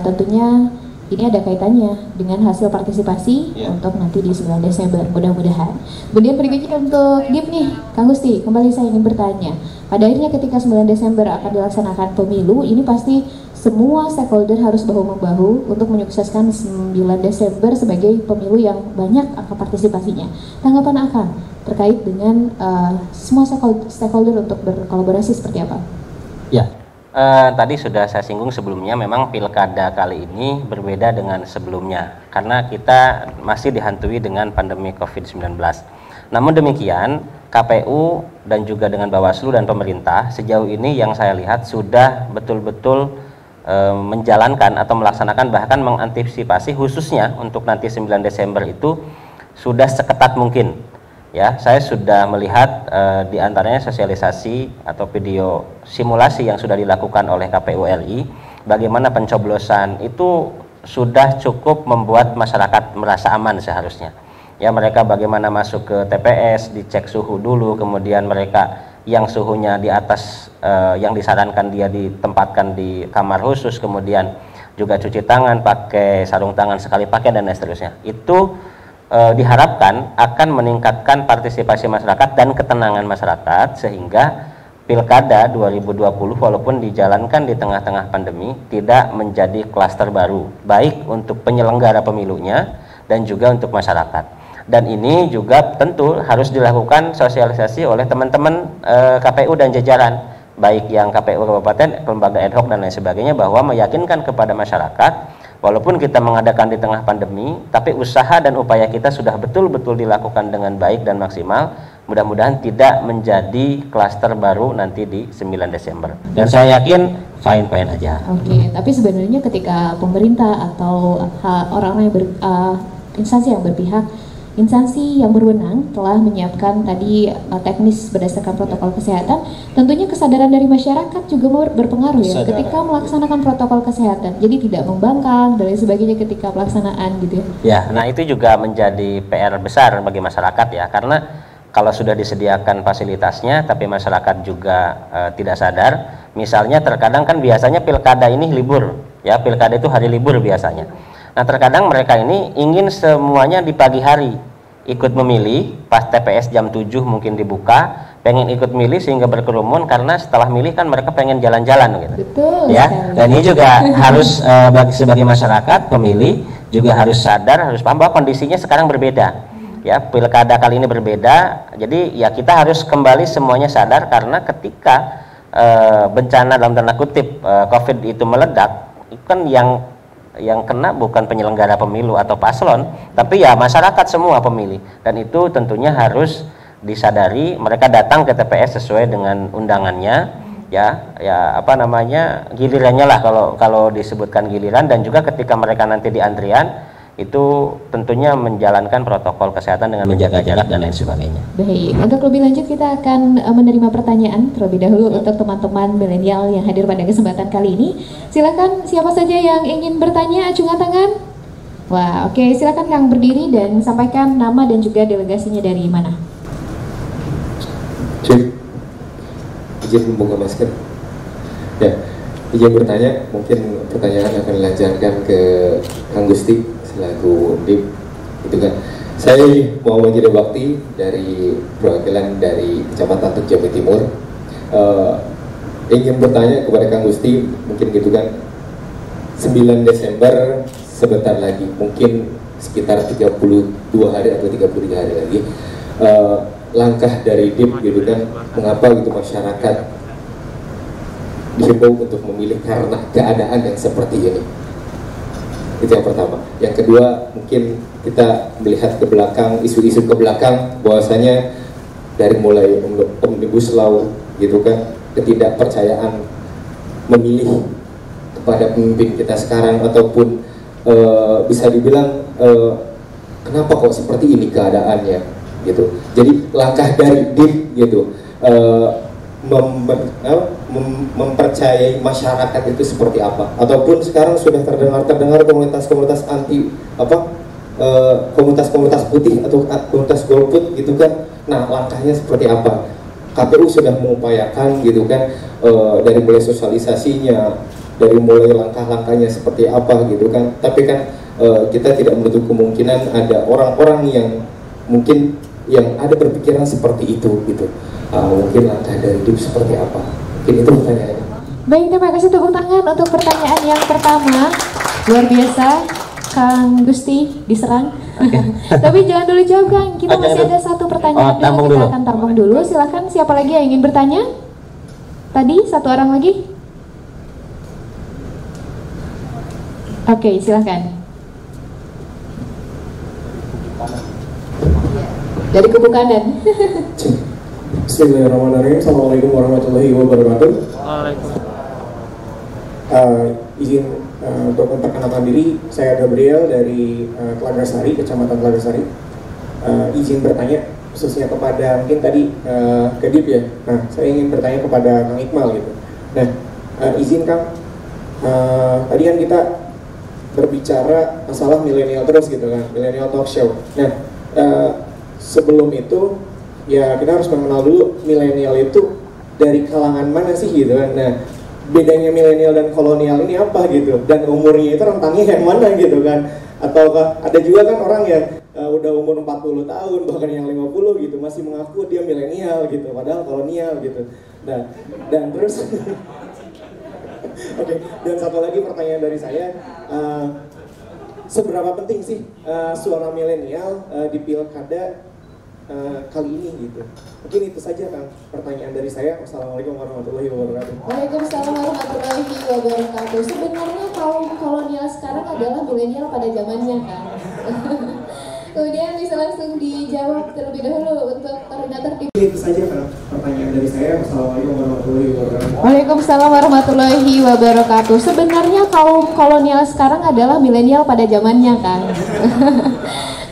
tentunya ini ada kaitannya dengan hasil partisipasi untuk nanti di 9 Desember, mudah-mudahan. Kemudian berikutnya untuk DIP nih, Kang Gusti, kembali saya ingin bertanya. Pada akhirnya ketika 9 Desember akan dilaksanakan pemilu, ini pasti semua stakeholder harus bahu-membahu untuk menyukseskan 9 Desember sebagai pemilu yang banyak angka partisipasinya. Tanggapan Akang terkait dengan semua stakeholder untuk berkolaborasi seperti apa? Ya. Tadi sudah saya singgung sebelumnya, memang pilkada kali ini berbeda dengan sebelumnya karena kita masih dihantui dengan pandemi COVID-19. Namun demikian, KPU dan juga dengan Bawaslu dan pemerintah sejauh ini yang saya lihat sudah betul-betul menjalankan atau melaksanakan, bahkan mengantisipasi khususnya untuk nanti 9 Desember itu sudah seketat mungkin. Ya, saya sudah melihat di antaranya sosialisasi atau video simulasi yang sudah dilakukan oleh KPU RI, bagaimana pencoblosan itu sudah cukup membuat masyarakat merasa aman seharusnya. Ya, mereka bagaimana masuk ke TPS, dicek suhu dulu, kemudian mereka yang suhunya di atas yang disarankan dia ditempatkan di kamar khusus, kemudian juga cuci tangan, pakai sarung tangan sekali pakai dan seterusnya. Itu diharapkan akan meningkatkan partisipasi masyarakat dan ketenangan masyarakat sehingga Pilkada 2020 walaupun dijalankan di tengah-tengah pandemi tidak menjadi klaster baru baik untuk penyelenggara pemilunya dan juga untuk masyarakat. Dan ini juga tentu harus dilakukan sosialisasi oleh teman-teman KPU dan jajaran baik yang KPU kabupaten, lembaga ad hoc dan lain sebagainya, bahwa meyakinkan kepada masyarakat walaupun kita mengadakan di tengah pandemi, tapi usaha dan upaya kita sudah betul-betul dilakukan dengan baik dan maksimal. Mudah-mudahan tidak menjadi klaster baru nanti di 9 Desember. Dan saya yakin fine-fine aja. Oke, tapi sebenarnya ketika pemerintah atau orang-orang yang instansi yang berpihak, instansi yang berwenang telah menyiapkan tadi teknis berdasarkan protokol kesehatan, tentunya kesadaran dari masyarakat juga berpengaruh ya ketika melaksanakan protokol kesehatan. Jadi tidak membangkang dan lain sebagainya ketika pelaksanaan gitu ya. Ya, nah itu juga menjadi PR besar bagi masyarakat ya, karena kalau sudah disediakan fasilitasnya tapi masyarakat juga tidak sadar, misalnya terkadang kan biasanya pilkada ini libur ya, pilkada itu hari libur biasanya. Nah terkadang mereka ini ingin semuanya di pagi hari ikut memilih, pas TPS jam 7 mungkin dibuka, pengen ikut milih sehingga berkerumun karena setelah milih kan mereka pengen jalan-jalan gitu. Betul. Ya, dan ini juga harus sebagai masyarakat pemilih juga harus sadar, harus paham bahwa kondisinya sekarang berbeda. Ya, pilkada kali ini berbeda. Jadi ya kita harus kembali semuanya sadar karena ketika bencana dalam tanda kutip COVID itu meledak, itu kan yang kena bukan penyelenggara pemilu atau paslon, tapi ya masyarakat semua pemilih. Dan itu tentunya harus disadari, mereka datang ke TPS sesuai dengan undangannya, ya apa namanya, gilirannya lah kalau disebutkan giliran, dan juga ketika mereka nanti di antrian itu tentunya menjalankan protokol kesehatan dengan menjaga jarak dan lain sebagainya. Baik, untuk lebih lanjut kita akan menerima pertanyaan terlebih dahulu untuk teman-teman milenial yang hadir pada kesempatan kali ini. Silakan siapa saja yang ingin bertanya, acungkan tangan. Wah, oke, silakan Kang berdiri dan sampaikan nama dan juga delegasinya dari mana. Cik, izin membuka masker. Ya, izin bertanya, mungkin pertanyaan akan dilancarkan ke Kang Gusti selaku DIP, gitu kan. Saya Muhammad Jira Bakti dari perwakilan dari Kecamatan Tuk Jambi Timur. Ingin bertanya kepada Kang Gusti, mungkin gitu kan, 9 Desember sebentar lagi, mungkin sekitar 32 hari atau 33 hari lagi. Langkah dari DIP gitu kan, mengapa gitu masyarakat dihimbau untuk memilih karena keadaan yang seperti ini. Itu yang pertama. Yang kedua, mungkin kita melihat ke belakang, isu-isu ke belakang, bahwasanya dari mulai Omnibus Law gitu kan, ketidakpercayaan memilih kepada pemimpin kita sekarang, ataupun bisa dibilang kenapa kok seperti ini keadaannya gitu. Jadi langkah dari DIP gitu, mempercayai masyarakat itu seperti apa, ataupun sekarang sudah terdengar komunitas-komunitas anti komunitas putih atau komunitas golput gitu kan. Nah, langkahnya seperti apa? KPU sudah mengupayakan gitu kan, dari mulai sosialisasinya, dari mulai langkah-langkahnya seperti apa gitu kan. Tapi kan kita tidak menutup kemungkinan ada orang-orang yang mungkin yang ada berpikiran seperti itu gitu. Mungkin langkah dari DIP seperti apa? Mungkin itu pertanyaannya. Baik, terima kasih, tepuk tangan untuk pertanyaan yang pertama. Luar biasa, Kang Gusti diserang. Tapi jangan dulu jawab, Kang. Kita masih ada satu pertanyaan dulu. Kita akan tampung dulu. Silakan, siapa lagi yang ingin bertanya? Tadi satu orang lagi. Oke, silakan. Dari kubu kanan. Bismillahirrahmanirrahim. Assalamualaikum warahmatullahi wabarakatuh. Izin untuk memperkenalkan diri, saya Gabriel dari Telaga Sari, Kecamatan Telaga Sari. izin bertanya khususnya kepada mungkin tadi ke Dip ya. Nah, saya ingin bertanya kepada Kang Iqmal gitu. Nah, izin Kang, tadi kan kita berbicara masalah milenial terus gitu kan, milenial talk show. Nah, sebelum itu ya kita harus mengenal dulu milenial itu dari kalangan mana sih gitu kan. Nah, bedanya milenial dan kolonial ini apa gitu, dan umurnya itu rentangnya yang mana gitu kan. Atau ada juga kan orang yang udah umur 40 tahun bahkan yang 50 gitu masih mengaku dia milenial gitu padahal kolonial gitu. Nah, dan terus oke, dan satu lagi pertanyaan dari saya, seberapa penting sih suara milenial di pilkada kali ini gitu. Mungkin itu saja Kang pertanyaan dari saya. Wassalamualaikum warahmatullahi wabarakatuh. Waalaikumsalam warahmatullahi wabarakatuh. Sebenarnya kaum kolonial sekarang adalah milenial pada zamannya kan. Kemudian bisa langsung dijawab terlebih dahulu untuk koordinator di. Itu saja Kang pertanyaan dari saya. Wassalamualaikum warahmatullahi wabarakatuh. Waalaikumsalam warahmatullahi wabarakatuh. Sebenarnya kaum kolonial sekarang adalah milenial pada zamannya kan.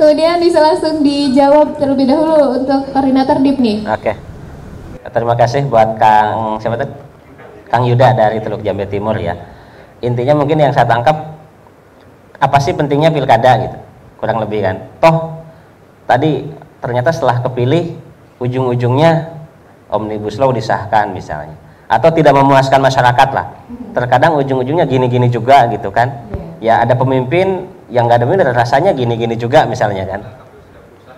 Kemudian bisa langsung dijawab terlebih dahulu untuk koordinator DIP nih. Oke. Terima kasih buat Kang siapa tadi? Kang Yuda dari Teluk Jambe Timur ya. Intinya mungkin yang saya tangkap, apa sih pentingnya pilkada gitu, kurang lebih kan. Toh tadi ternyata setelah kepilih ujung-ujungnya Omnibus Law disahkan misalnya, atau tidak memuaskan masyarakat lah. Terkadang ujung-ujungnya gini-gini juga gitu kan. Ya ada pemimpin yang nggak ada pemimpin rasanya gini-gini juga misalnya kan.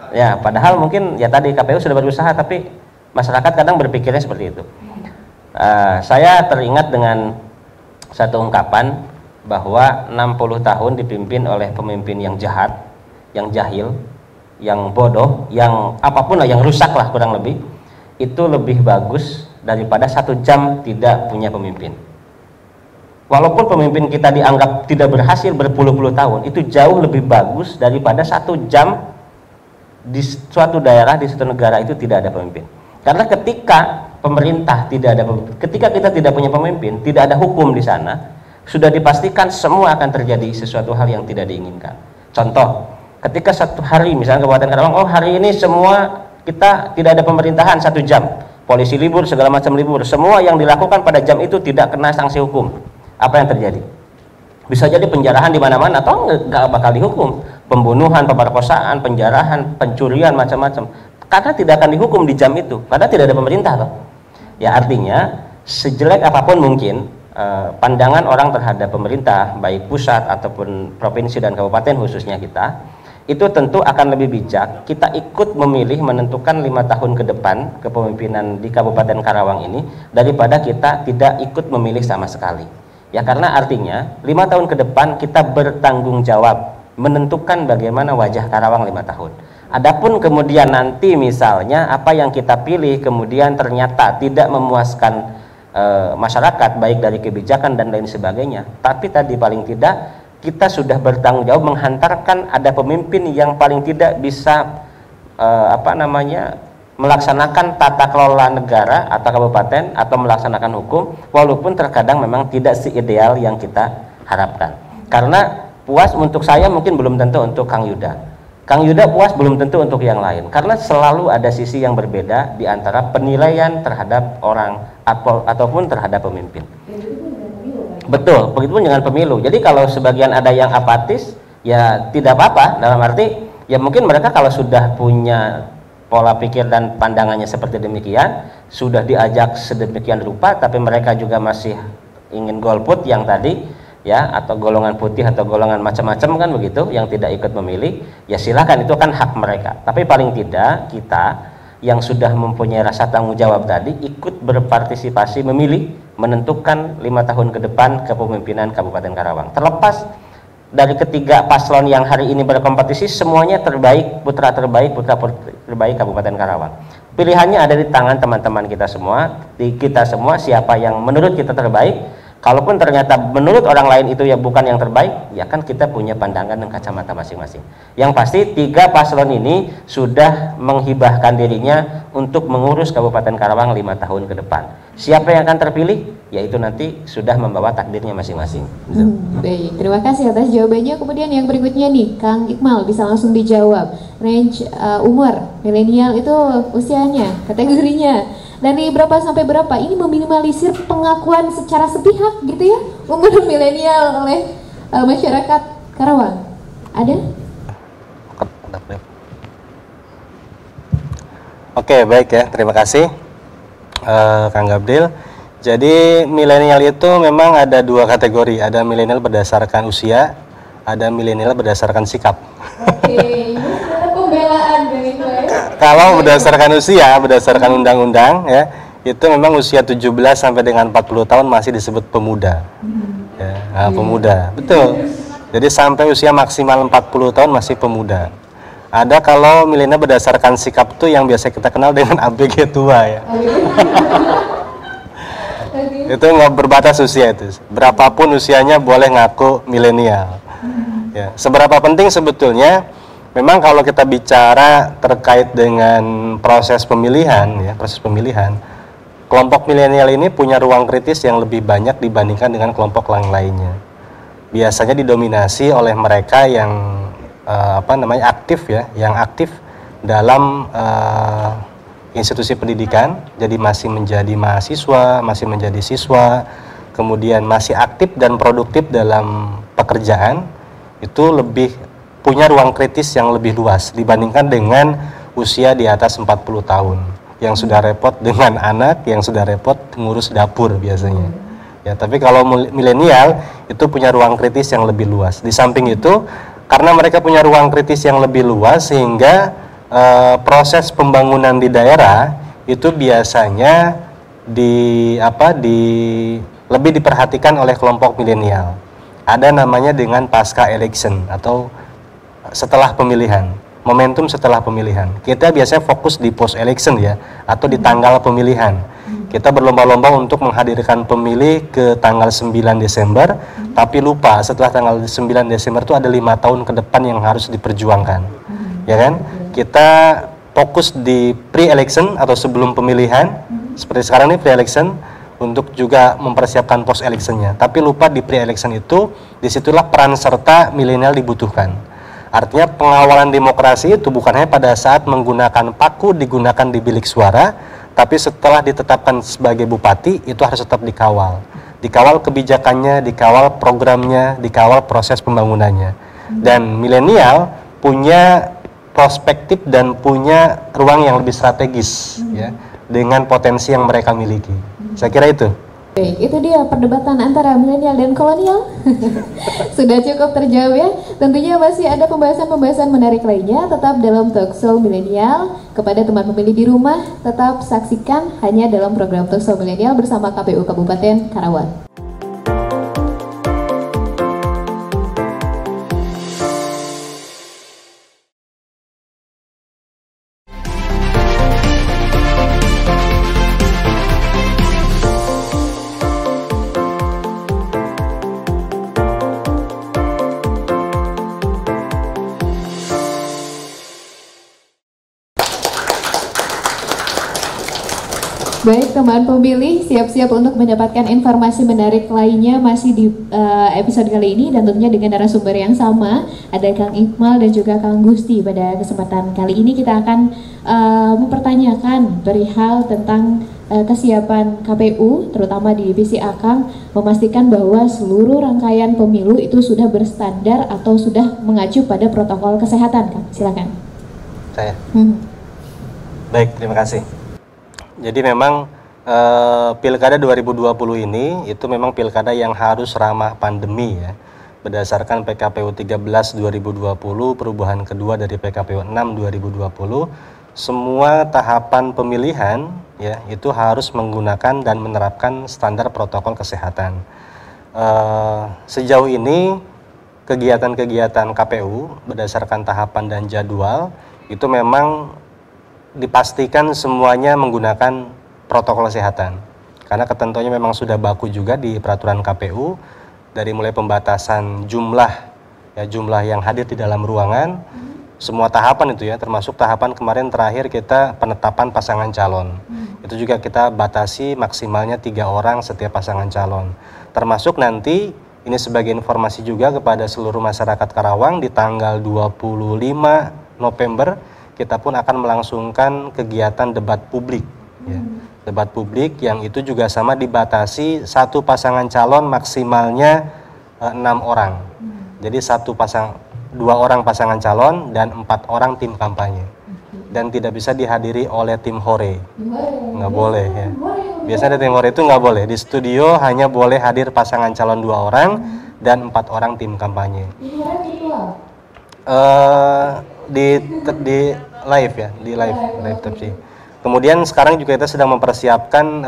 Ya padahal mungkin ya tadi KPU sudah berusaha tapi masyarakat kadang berpikirnya seperti itu. Saya teringat dengan satu ungkapan bahwa 60 tahun dipimpin oleh pemimpin yang jahat, yang jahil, yang bodoh, yang apapun lah, yang rusak lah kurang lebih, itu lebih bagus daripada 1 jam tidak punya pemimpin. Walaupun pemimpin kita dianggap tidak berhasil berpuluh-puluh tahun, itu jauh lebih bagus daripada 1 jam di suatu daerah, di suatu negara itu tidak ada pemimpin. Karena ketika pemerintah tidak ada, ketika kita tidak punya pemimpin, tidak ada hukum di sana, sudah dipastikan semua akan terjadi sesuatu hal yang tidak diinginkan. Contoh, ketika satu hari misalnya Kabupaten Karawang, oh hari ini semua kita tidak ada pemerintahan 1 jam, polisi libur, segala macam libur, semua yang dilakukan pada jam itu tidak kena sanksi hukum. Apa yang terjadi? Bisa jadi penjarahan di mana-mana atau nggak bakal dihukum, pembunuhan, pemerkosaan, penjarahan, pencurian, macam-macam. Karena tidak akan dihukum di jam itu, karena tidak ada pemerintah toh. Ya artinya sejelek apapun mungkin pandangan orang terhadap pemerintah, baik pusat ataupun provinsi dan kabupaten khususnya kita, itu tentu akan lebih bijak kita ikut memilih menentukan 5 tahun ke depan kepemimpinan di Kabupaten Karawang ini daripada kita tidak ikut memilih sama sekali. Ya karena artinya 5 tahun ke depan kita bertanggung jawab menentukan bagaimana wajah Karawang 5 tahun. Adapun kemudian nanti misalnya apa yang kita pilih kemudian ternyata tidak memuaskan masyarakat baik dari kebijakan dan lain sebagainya, tapi tadi paling tidak kita sudah bertanggung jawab menghantarkan ada pemimpin yang paling tidak bisa melaksanakan tata kelola negara atau kabupaten atau melaksanakan hukum, walaupun terkadang memang tidak seideal yang kita harapkan. Karena puas untuk saya mungkin belum tentu untuk Kang Yuda. Kang Yuda puas belum tentu untuk yang lain. Karena selalu ada sisi yang berbeda di antara penilaian terhadap orang ataupun terhadap pemimpin. Betul, begitupun dengan pemilu. Jadi kalau sebagian ada yang apatis, ya tidak apa-apa. Dalam arti, ya mungkin mereka kalau sudah punya pola pikir dan pandangannya seperti demikian, sudah diajak sedemikian rupa, tapi mereka juga masih ingin golput yang tadi, ya, atau golongan putih atau golongan macam-macam kan begitu, yang tidak ikut memilih, ya silakan, itu kan hak mereka. Tapi paling tidak kita yang sudah mempunyai rasa tanggung jawab tadi ikut berpartisipasi memilih, menentukan 5 tahun ke depan kepemimpinan Kabupaten Karawang. Terlepas dari ketiga paslon yang hari ini berkompetisi, semuanya terbaik, putra terbaik Kabupaten Karawang. Pilihannya ada di tangan teman-teman kita semua, di kita semua, siapa yang menurut kita terbaik, Kalaupun ternyata menurut orang lain itu ya bukan yang terbaik, ya kan kita punya pandangan dan kacamata masing-masing. Yang pasti 3 paslon ini sudah menghibahkan dirinya untuk mengurus Kabupaten Karawang 5 tahun ke depan. Siapa yang akan terpilih? Yaitu nanti sudah membawa takdirnya masing-masing. Baik, terima kasih atas jawabannya. Kemudian yang berikutnya nih, Kang Iqmal bisa langsung dijawab. Range umur milenial itu usianya, kategorinya dari berapa sampai berapa? Ini meminimalisir pengakuan secara sepihak gitu ya umur milenial oleh masyarakat Karawang. Ada? Oke, baik ya, terima kasih Kang Gabriel. Jadi milenial itu memang ada 2 kategori, ada milenial berdasarkan usia, ada milenial berdasarkan sikap. Oke, ini ada pembelaan dari Iqmal. Kalau berdasarkan usia, berdasarkan undang-undang ya, itu memang usia 17 sampai dengan 40 tahun masih disebut pemuda. Ya, nah, pemuda, betul. Jadi sampai usia maksimal 40 tahun masih pemuda. Ada kalau milenial berdasarkan sikap tuh yang biasa kita kenal dengan ABG tua ya. Itu nggak berbatas usia itu. Berapapun usianya boleh ngaku milenial. Ya, seberapa penting sebetulnya? Memang kalau kita bicara terkait dengan proses pemilihan, ya, kelompok milenial ini punya ruang kritis yang lebih banyak dibandingkan dengan kelompok lainnya. Biasanya didominasi oleh mereka yang aktif ya, yang aktif dalam institusi pendidikan, jadi masih menjadi mahasiswa, masih menjadi siswa, kemudian masih aktif dan produktif dalam pekerjaan, itu lebih punya ruang kritis yang lebih luas dibandingkan dengan usia di atas 40 tahun yang sudah repot dengan anak, yang sudah repot ngurus dapur biasanya. Ya, tapi kalau milenial itu punya ruang kritis yang lebih luas. Di samping itu, karena mereka punya ruang kritis yang lebih luas sehingga proses pembangunan di daerah itu biasanya lebih diperhatikan oleh kelompok milenial. Ada namanya dengan pasca election atau setelah pemilihan, momentum setelah pemilihan. Kita biasanya fokus di post election ya, atau di tanggal pemilihan. Kita berlomba-lomba untuk menghadirkan pemilih ke tanggal 9 Desember, tapi lupa setelah tanggal 9 Desember itu ada 5 tahun ke depan yang harus diperjuangkan. Ya kan? Kita fokus di pre-election atau sebelum pemilihan, seperti sekarang ini pre-election, untuk juga mempersiapkan post-electionnya. Tapi lupa di pre-election itu, disitulah peran serta milenial dibutuhkan. Artinya pengawalan demokrasi itu bukan hanya pada saat menggunakan paku digunakan di bilik suara, tapi setelah ditetapkan sebagai bupati itu harus tetap dikawal. Dikawal kebijakannya, dikawal programnya, dikawal proses pembangunannya. Dan milenial punya perspektif dan punya ruang yang lebih strategis ya, dengan potensi yang mereka miliki. Saya kira itu. Baik, itu dia perdebatan antara milenial dan kolonial. Sudah cukup terjawab ya. Tentunya masih ada pembahasan-pembahasan menarik lainnya tetap dalam Talkshow Milenial. Kepada teman pemilih di rumah, tetap saksikan hanya dalam program Talkshow Milenial bersama KPU Kabupaten Karawang. Baik teman pemilih, siap-siap untuk mendapatkan informasi menarik lainnya masih di episode kali ini dan tentunya dengan narasumber yang sama, ada Kang Iqmal dan juga Kang Gusti. Pada kesempatan kali ini kita akan mempertanyakan perihal tentang kesiapan KPU terutama di divisi Akang, memastikan bahwa seluruh rangkaian pemilu itu sudah berstandar atau sudah mengacu pada protokol kesehatan. Kang, silakan. Saya. Baik, terima kasih. Jadi memang Pilkada 2020 ini itu memang pilkada yang harus ramah pandemi ya. Berdasarkan PKPU 13 2020, perubahan kedua dari PKPU 6 2020, semua tahapan pemilihan ya itu harus menggunakan dan menerapkan standar protokol kesehatan. Sejauh ini kegiatan-kegiatan KPU berdasarkan tahapan dan jadwal itu memang dipastikan semuanya menggunakan protokol kesehatan. karena ketentuannya memang sudah baku juga di peraturan KPU, dari mulai pembatasan jumlah yang hadir di dalam ruangan, semua tahapan itu ya, termasuk tahapan kemarin terakhir kita penetapan pasangan calon. Itu juga kita batasi maksimalnya 3 orang setiap pasangan calon. Termasuk nanti, ini sebagai informasi juga kepada seluruh masyarakat Karawang, di tanggal 25 November kita pun akan melangsungkan kegiatan debat publik. Ya. Debat publik yang itu juga sama dibatasi satu pasangan calon maksimalnya 6 orang. Jadi 2 orang pasangan calon dan 4 orang tim kampanye. Dan tidak bisa dihadiri oleh tim hore. Nggak boleh ya. Biasanya tim hore itu nggak boleh. Di studio hanya boleh hadir pasangan calon 2 orang dan 4 orang tim kampanye. Di live ya, di live tepsi. Kemudian sekarang juga kita sedang mempersiapkan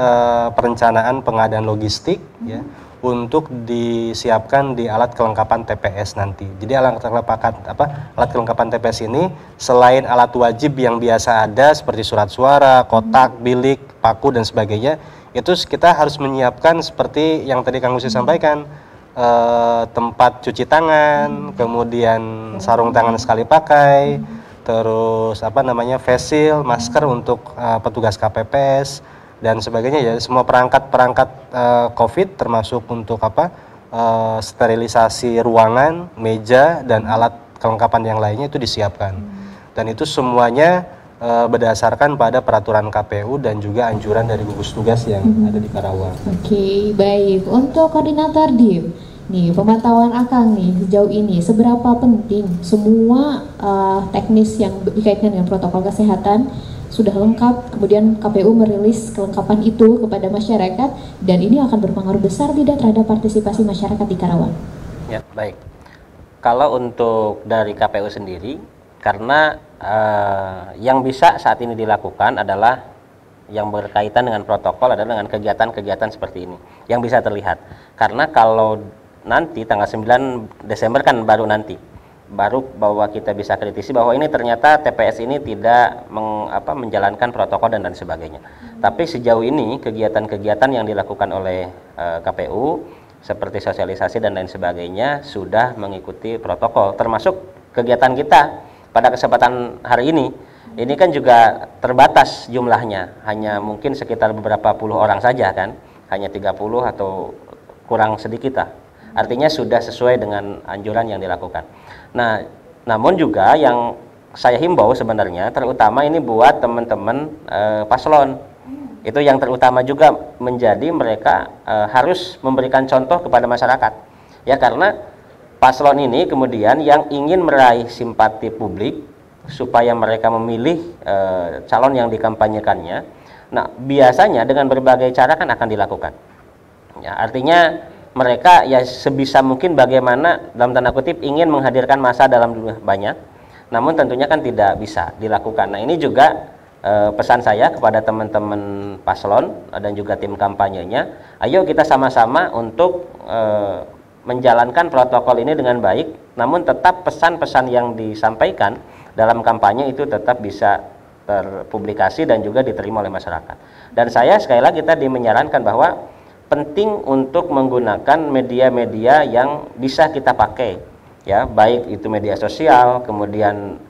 perencanaan pengadaan logistik ya, untuk disiapkan di alat kelengkapan TPS nanti. Jadi alat kelengkapan TPS ini selain alat wajib yang biasa ada seperti surat suara, kotak, bilik, paku dan sebagainya, itu kita harus menyiapkan seperti yang tadi Kang Gusti sampaikan, tempat cuci tangan, kemudian sarung tangan sekali pakai, terus face shield, masker untuk petugas KPPS dan sebagainya ya, semua perangkat COVID termasuk untuk sterilisasi ruangan, meja dan alat kelengkapan yang lainnya itu disiapkan. Dan itu semuanya berdasarkan pada peraturan KPU dan juga anjuran dari gugus tugas yang ada di Karawang. Oke, baik. Untuk koordinator DIP, nih pemantauan Akang nih sejauh ini seberapa penting semua teknis yang dikaitkan dengan protokol kesehatan sudah lengkap, kemudian KPU merilis kelengkapan itu kepada masyarakat, dan ini akan berpengaruh besar tidak terhadap partisipasi masyarakat di Karawang? Ya, baik. Kalau untuk dari KPU sendiri, karena yang bisa saat ini dilakukan adalah yang berkaitan dengan protokol adalah dengan kegiatan-kegiatan seperti ini yang bisa terlihat. Karena kalau nanti tanggal 9 Desember kan baru bahwa kita bisa kritisi bahwa ini ternyata TPS ini tidak menjalankan protokol dan sebagainya. Tapi sejauh ini kegiatan-kegiatan yang dilakukan oleh KPU seperti sosialisasi dan lain sebagainya sudah mengikuti protokol, termasuk kegiatan kita pada kesempatan hari ini. Ini kan juga terbatas jumlahnya, hanya mungkin sekitar beberapa puluh orang saja kan, hanya 30 atau kurang sedikit lah. Artinya sudah sesuai dengan anjuran yang dilakukan. Nah, namun juga yang saya himbau sebenarnya, terutama ini buat teman-teman paslon, itu yang terutama juga menjadi mereka harus memberikan contoh kepada masyarakat. Ya, karena paslon ini kemudian yang ingin meraih simpati publik supaya mereka memilih calon yang dikampanyekannya. Nah, biasanya dengan berbagai cara kan akan dilakukan. Ya, artinya mereka ya sebisa mungkin bagaimana dalam tanda kutip ingin menghadirkan massa dalam jumlah banyak, namun tentunya kan tidak bisa dilakukan. Nah, ini juga pesan saya kepada teman-teman paslon dan juga tim kampanyenya, ayo kita sama-sama untuk menjalankan protokol ini dengan baik, namun tetap pesan-pesan yang disampaikan dalam kampanye itu tetap bisa terpublikasi dan juga diterima oleh masyarakat. Dan saya sekali lagi tadi menyarankan bahwa penting untuk menggunakan media-media yang bisa kita pakai, ya, baik itu media sosial, kemudian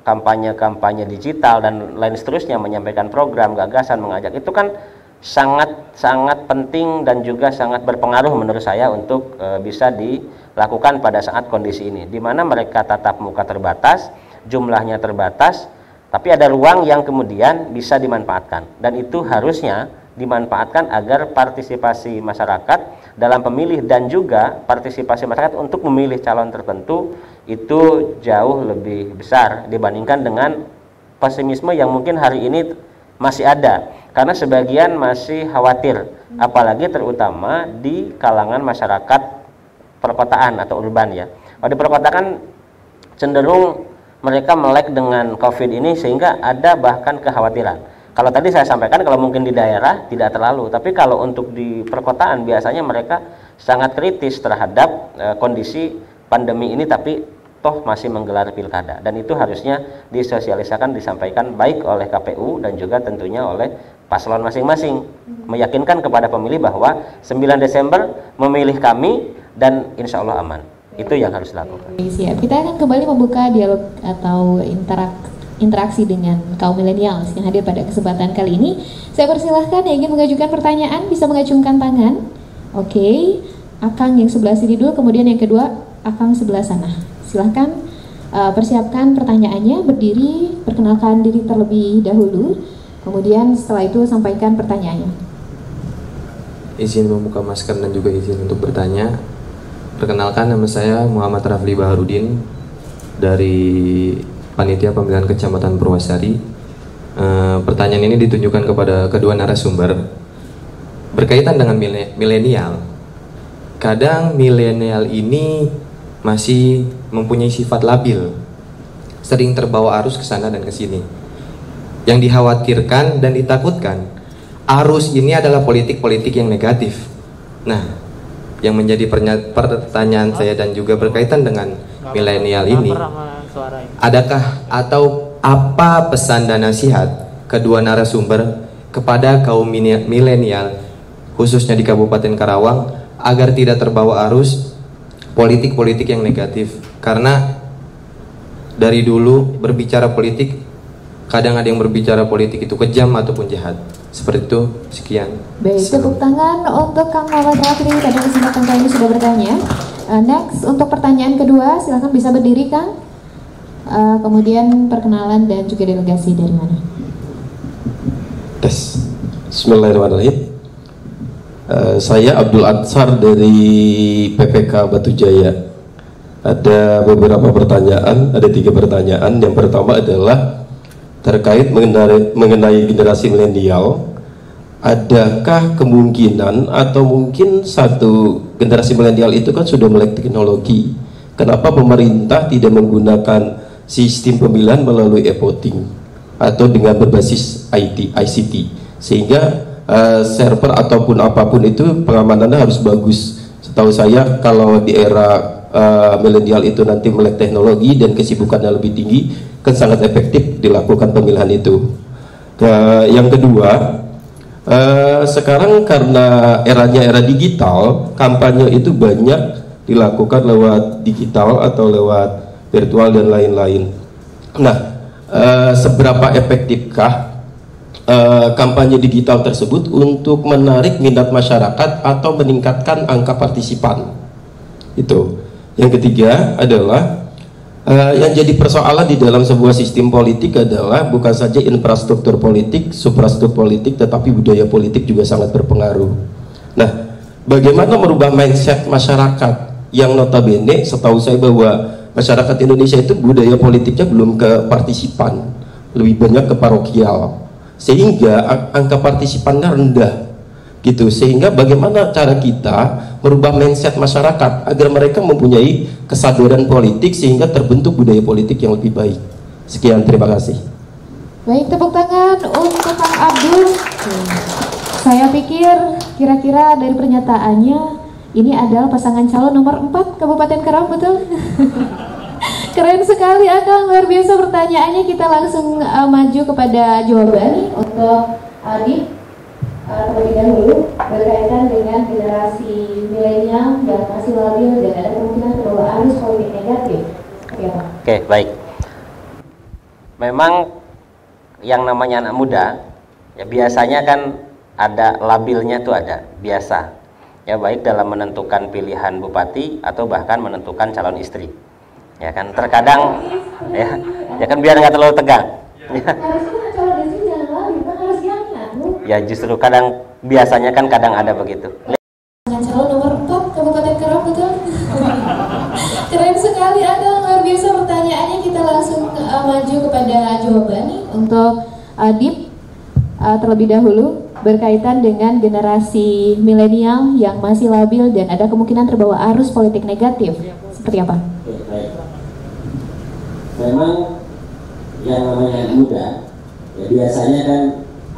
kampanye-kampanye digital dan lain seterusnya, menyampaikan program, gagasan, mengajak, itu kan sangat penting dan juga sangat berpengaruh menurut saya untuk bisa dilakukan pada saat kondisi ini, di mana mereka tatap muka terbatas, jumlahnya terbatas, tapi ada ruang yang kemudian bisa dimanfaatkan, dan itu harusnya dimanfaatkan agar partisipasi masyarakat dalam pemilih dan juga partisipasi masyarakat untuk memilih calon tertentu itu jauh lebih besar dibandingkan dengan pesimisme yang mungkin hari ini masih ada, karena sebagian masih khawatir, apalagi terutama di kalangan masyarakat perkotaan atau urban ya. Kalau di perkotaan cenderung mereka melek dengan COVID ini sehingga ada bahkan kekhawatiran. Kalau tadi saya sampaikan kalau mungkin di daerah tidak terlalu, tapi kalau untuk di perkotaan biasanya mereka sangat kritis terhadap kondisi pandemi ini, tapi toh masih menggelar pilkada, dan itu harusnya disosialisasikan, disampaikan baik oleh KPU dan juga tentunya oleh paslon masing-masing, meyakinkan kepada pemilih bahwa 9 Desember memilih kami dan insya Allah aman. Itu yang harus dilakukan. Siap. Kita akan kembali membuka dialog atau interaksi dengan kaum milenial yang hadir pada kesempatan kali ini. Saya persilahkan yang ingin mengajukan pertanyaan bisa mengacungkan tangan. Oke, Akang yang sebelah sini dulu, kemudian yang kedua Akang sebelah sana. Silahkan persiapkan pertanyaannya, berdiri, perkenalkan diri terlebih dahulu, kemudian setelah itu sampaikan pertanyaannya. Izin membuka masker dan juga izin untuk bertanya. Perkenalkan, nama saya Muhammad Rafli Baharudin dari Panitia Pemilihan Kecamatan Purwasari. Pertanyaan ini ditujukan kepada kedua narasumber berkaitan dengan milenial. Kadang milenial ini masih mempunyai sifat labil, sering terbawa arus ke sana dan ke sini. Yang dikhawatirkan dan ditakutkan, arus ini adalah politik-politik yang negatif. Nah, yang menjadi pertanyaan saya dan juga berkaitan dengan milenial ini, adakah atau apa pesan dan nasihat kedua narasumber kepada kaum milenial khususnya di Kabupaten Karawang agar tidak terbawa arus politik-politik yang negatif? Karena dari dulu berbicara politik, kadang ada yang berbicara politik itu kejam ataupun jahat. Seperti itu. Sekian. Baik, tepuk tangan untuk Kang Muhammad Rafli pada kesempatan kali ini sudah bertanya. Next, untuk pertanyaan kedua, silakan bisa berdiri Kang. Kemudian perkenalan dan juga delegasi dari mana. Tes. Bismillahirrahmanirrahim. Saya Abdul Ansar dari PPK Batu Jaya. Ada beberapa pertanyaan, ada 3 pertanyaan. Yang pertama adalah terkait mengenai generasi milenial. Adakah kemungkinan atau mungkin satu generasi milenial itu kan sudah melek teknologi? Kenapa pemerintah tidak menggunakan sistem pemilihan melalui e-voting atau dengan berbasis ICT, sehingga server ataupun apapun itu pengamanannya harus bagus. Setahu saya kalau di era milenial itu nanti melek teknologi dan kesibukannya lebih tinggi, kan sangat efektif dilakukan pemilihan itu. Yang kedua, sekarang karena eranya era digital, kampanye itu banyak dilakukan lewat digital atau lewat virtual dan lain-lain. Nah, seberapa efektifkah kampanye digital tersebut untuk menarik minat masyarakat atau meningkatkan angka partisipan? Itu. Yang ketiga adalah yang jadi persoalan di dalam sebuah sistem politik adalah bukan saja infrastruktur politik, suprastruktur politik, tetapi budaya politik juga sangat berpengaruh. Nah, bagaimana merubah mindset masyarakat yang notabene setahu saya bahwa masyarakat Indonesia itu budaya politiknya belum ke partisipan, lebih banyak ke parokial, sehingga angka partisipannya rendah gitu. Sehingga bagaimana cara kita merubah mindset masyarakat agar mereka mempunyai kesadaran politik sehingga terbentuk budaya politik yang lebih baik. Sekian, terima kasih. Baik, tepuk tangan untuk Kang Abdul. Saya pikir kira-kira dari pernyataannya ini adalah pasangan calon nomor 4 Kabupaten Karawang, betul? Keren sekali Akang, luar biasa pertanyaannya. Kita langsung maju kepada jawaban untuk Adit terlebih dahulu berkaitan dengan generasi milenial yang masih labil dan ada kemungkinan terbawa arus politik negatif. Oke, baik. Memang yang namanya anak muda ya biasanya kan ada labilnya tuh, ada biasa ya, baik dalam menentukan pilihan bupati atau bahkan menentukan calon istri. Ya kan terkadang ya kan biar nggak terlalu tegang. Ya justru kadang biasanya kan kadang ada begitu. Calon nomor 4 Kabupaten Karawang, betul? Keren sekali Akang, luar biasa pertanyaannya. Kita langsung maju kepada jawaban nih untuk Adip terlebih dahulu berkaitan dengan generasi milenial yang masih labil dan ada kemungkinan terbawa arus politik negatif. Seperti apa? Baik. Memang yang namanya anak muda ya biasanya kan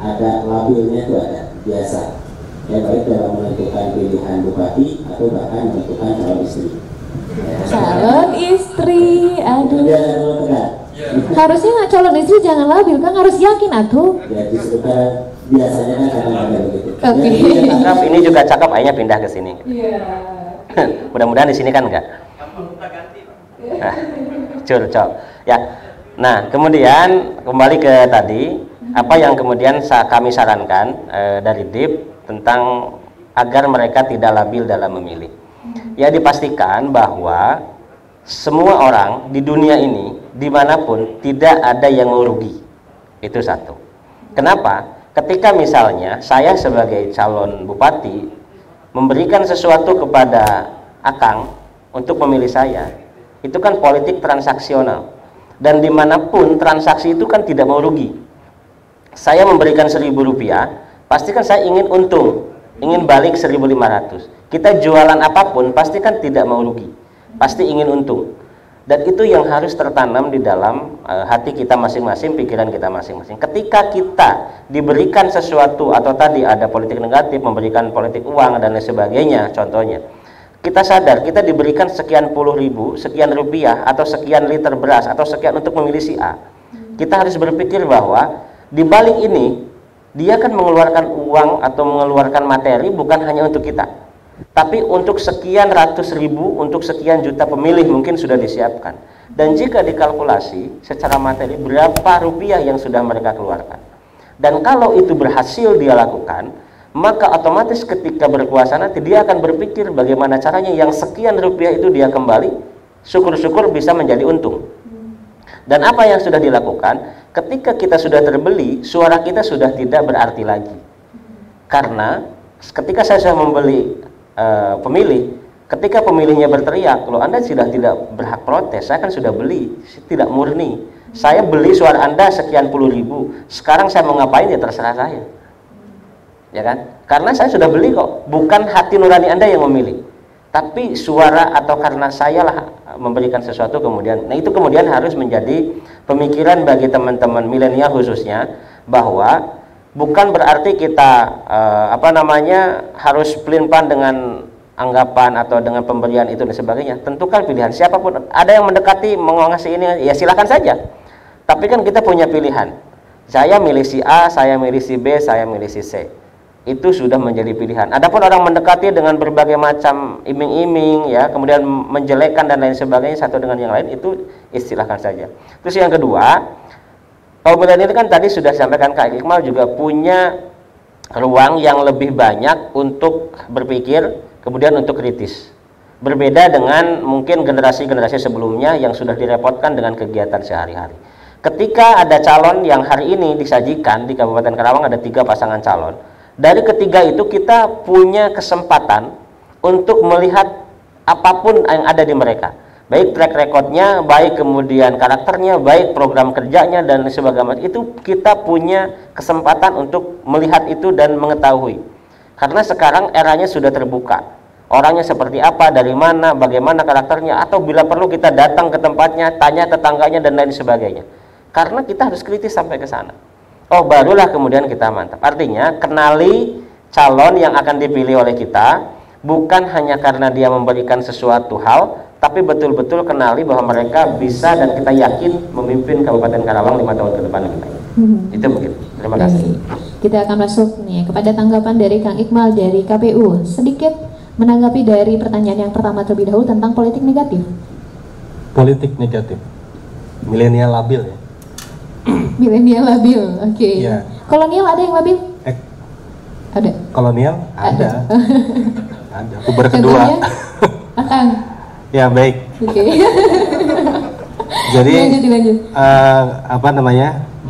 ada labilnya itu, ada biasa ya, baik dalam menentukan pilihan bupati atau bahkan menentukan calon istri Calon istri, aduh. Dia terlalu tegas. Harusnya nggak calon istri jangan labil, kan harus yakin atuh. Jadi sebenarnya biasanya kan kadang-kadang begitu. Oke. Cakep, ini juga cakep, akhirnya pindah ke sini. Mudah-mudahan di sini kan enggak. Nah, curcol. Ya. Nah, kemudian kembali ke tadi, apa yang kemudian kami sarankan dari DIP tentang agar mereka tidak labil dalam memilih. Ya, dipastikan bahwa semua orang di dunia ini dimanapun tidak ada yang merugi. Itu satu. Kenapa? Ketika misalnya saya sebagai calon bupati memberikan sesuatu kepada Akang untuk memilih saya, itu kan politik transaksional, dan dimanapun transaksi itu kan tidak mau rugi. Saya memberikan Rp1.000, pasti kan saya ingin untung, ingin balik 1.500. Kita jualan apapun pasti kan tidak mau rugi, pasti ingin untung. Dan itu yang harus tertanam di dalam hati kita masing-masing, pikiran kita masing-masing. Ketika kita diberikan sesuatu, atau tadi ada politik negatif, memberikan politik uang dan lain sebagainya, contohnya, kita sadar kita diberikan sekian puluh ribu, sekian rupiah, atau sekian liter beras, atau sekian untuk memilih si A. Kita harus berpikir bahwa di balik ini dia kan mengeluarkan uang atau mengeluarkan materi bukan hanya untuk kita, tapi untuk sekian ratus ribu, untuk sekian juta pemilih mungkin sudah disiapkan. Dan jika dikalkulasi secara materi berapa rupiah yang sudah mereka keluarkan, dan kalau itu berhasil dia lakukan, maka otomatis ketika berkuasa nanti dia akan berpikir bagaimana caranya yang sekian rupiah itu dia kembali, syukur-syukur bisa menjadi untung. Dan apa yang sudah dilakukan, ketika kita sudah terbeli, suara kita sudah tidak berarti lagi. Karena ketika saya sudah membeli pemilih, ketika pemilihnya berteriak, kalau Anda sudah tidak berhak protes, saya kan sudah beli, tidak murni. Saya beli suara Anda sekian puluh ribu, sekarang saya mau ngapain ya terserah saya. Ya kan? Karena saya sudah beli kok, bukan hati nurani Anda yang memilih, tapi suara atau karena saya lah memberikan sesuatu kemudian. Nah, itu kemudian harus menjadi pemikiran bagi teman-teman milenial khususnya, bahwa bukan berarti kita harus pelin-pelan dengan anggapan atau dengan pemberian itu dan sebagainya. Tentukan pilihan siapapun. Ada yang mendekati mau ngasih ini, ya silakan saja. Tapi kan kita punya pilihan. Saya milih si A, saya milih si B, saya milih si C. Itu sudah menjadi pilihan. Adapun orang mendekati dengan berbagai macam iming-iming, ya, kemudian menjelekkan dan lain sebagainya satu dengan yang lain, itu istilahkan saja. Terus yang kedua, kaum milenial kan tadi sudah sampaikan Kak Iqmal juga punya ruang yang lebih banyak untuk berpikir, kemudian untuk kritis. Berbeda dengan mungkin generasi-generasi sebelumnya yang sudah direpotkan dengan kegiatan sehari-hari. Ketika ada calon yang hari ini disajikan di Kabupaten Karawang, ada 3 pasangan calon. Dari ketiga itu kita punya kesempatan untuk melihat apapun yang ada di mereka, baik track recordnya, baik kemudian karakternya, baik program kerjanya dan sebagainya. Itu kita punya kesempatan untuk melihat itu dan mengetahui, karena sekarang eranya sudah terbuka. Orangnya seperti apa, dari mana, bagaimana karakternya, atau bila perlu kita datang ke tempatnya, tanya tetangganya dan lain sebagainya. Karena kita harus kritis sampai ke sana. Oh, barulah kemudian kita mantap. Artinya, kenali calon yang akan dipilih oleh kita, bukan hanya karena dia memberikan sesuatu hal, tapi betul-betul kenali bahwa mereka bisa dan kita yakin memimpin Kabupaten Karawang 5 tahun ke depan. Itu mungkin. Terima kasih. Kita akan masuk nih kepada tanggapan dari Kang Iqmal dari KPU. Sedikit menanggapi dari pertanyaan yang pertama terlebih dahulu tentang politik negatif. Politik negatif. Milenial labil ya. Milenial labil, oke. Iya. Kolonial ada yang labil? Ada. Kolonial ada. Ada. Puber kedua. Akang. Ya, baik. Oke. Jadi dilanjut.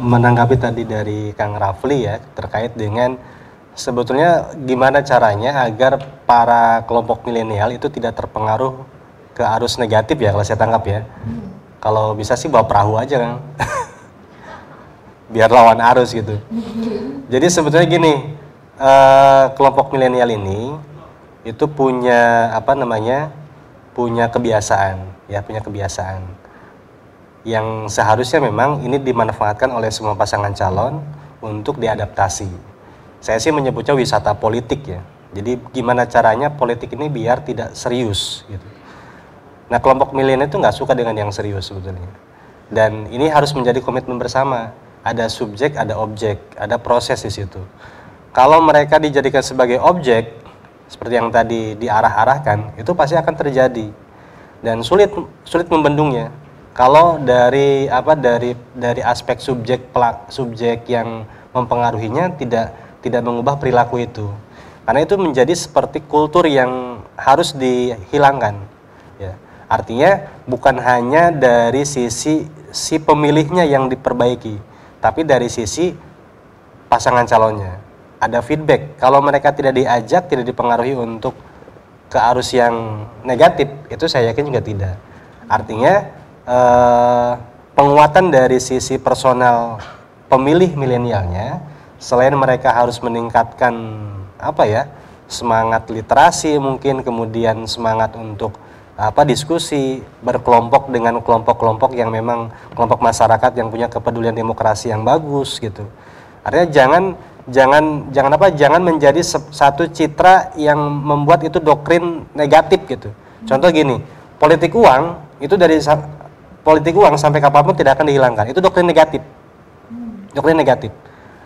Menanggapi tadi dari Kang Rafli ya, terkait dengan sebetulnya gimana caranya agar para kelompok milenial itu tidak terpengaruh ke arus negatif ya, kalau saya tangkap ya. Kalau bisa sih bawa perahu aja, Kang. Biar lawan arus gitu. Jadi sebetulnya gini, kelompok milenial ini itu punya punya kebiasaan yang seharusnya memang ini dimanfaatkan oleh semua pasangan calon untuk diadaptasi. Saya sih menyebutnya wisata politik ya. Jadi gimana caranya politik ini biar tidak serius gitu. Nah, kelompok milenial itu nggak suka dengan yang serius sebetulnya. Dan ini harus menjadi komitmen bersama. Ada subjek, ada objek, ada proses di situ. Kalau mereka dijadikan sebagai objek, seperti yang tadi diarah-arahkan, itu pasti akan terjadi. Dan sulit membendungnya. Kalau dari aspek subjek yang mempengaruhinya tidak mengubah perilaku itu. Karena itu menjadi seperti kultur yang harus dihilangkan. Ya. Artinya bukan hanya dari sisi si pemilihnya yang diperbaiki, tapi dari sisi pasangan calonnya. Ada feedback. Kalau mereka tidak diajak, tidak dipengaruhi untuk ke arus yang negatif, itu saya yakin juga tidak. Artinya penguatan dari sisi personal pemilih milenialnya, selain mereka harus meningkatkan semangat literasi mungkin, kemudian semangat untuk diskusi berkelompok dengan kelompok-kelompok yang memang kelompok masyarakat yang punya kepedulian demokrasi yang bagus gitu. Artinya jangan menjadi satu citra yang membuat itu doktrin negatif gitu. Contoh gini, politik uang itu politik uang sampai kapanpun tidak akan dihilangkan. Itu doktrin negatif. Doktrin negatif.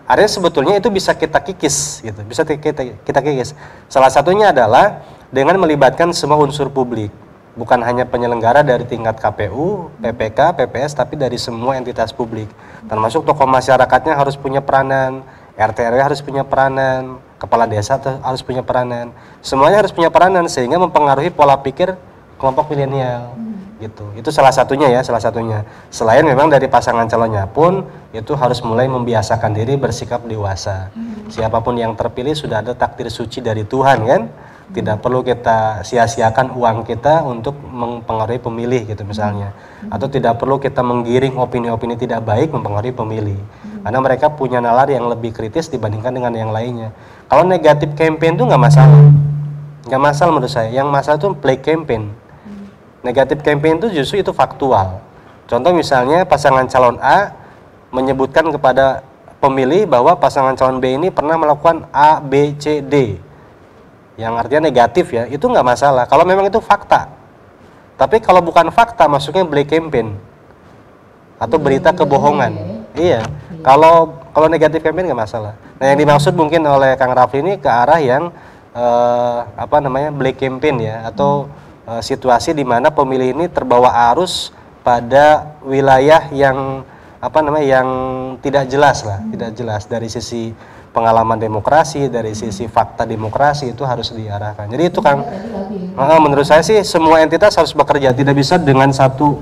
Artinya sebetulnya itu bisa kita kikis gitu, bisa kita kikis. Salah satunya adalah dengan melibatkan semua unsur publik. Bukan hanya penyelenggara dari tingkat KPU, PPK, PPS, tapi dari semua entitas publik. Termasuk tokoh masyarakatnya harus punya peranan, RT RW harus punya peranan, kepala desa harus punya peranan. Semuanya harus punya peranan sehingga mempengaruhi pola pikir kelompok milenial. Gitu. Itu salah satunya ya, salah satunya. Selain memang dari pasangan calonnya pun itu harus mulai membiasakan diri bersikap dewasa. Siapapun yang terpilih sudah ada takdir suci dari Tuhan kan? Tidak perlu kita sia-siakan uang kita untuk mempengaruhi pemilih gitu misalnya. Atau tidak perlu kita menggiring opini-opini tidak baik mempengaruhi pemilih. Karena mereka punya nalar yang lebih kritis dibandingkan dengan yang lainnya. Kalau negatif campaign itu nggak masalah. Nggak masalah menurut saya. Yang masalah itu play campaign. Negatif campaign itu justru itu faktual. Contoh misalnya pasangan calon A menyebutkan kepada pemilih bahwa pasangan calon B ini pernah melakukan A, B, C, D. Yang artinya negatif ya, itu nggak masalah. Kalau memang itu fakta. Tapi kalau bukan fakta, masuknya play campaign. Atau berita kebohongan. Iya. Kalau negatif campaign nggak masalah. Nah yang dimaksud mungkin oleh Kang Rafli ini ke arah yang play campaign ya, atau situasi di mana pemilih ini terbawa arus pada wilayah yang yang tidak jelas lah, tidak jelas dari sisi pengalaman demokrasi, dari sisi fakta demokrasi itu harus diarahkan. Jadi itu Kang, menurut saya sih semua entitas harus bekerja, tidak bisa dengan satu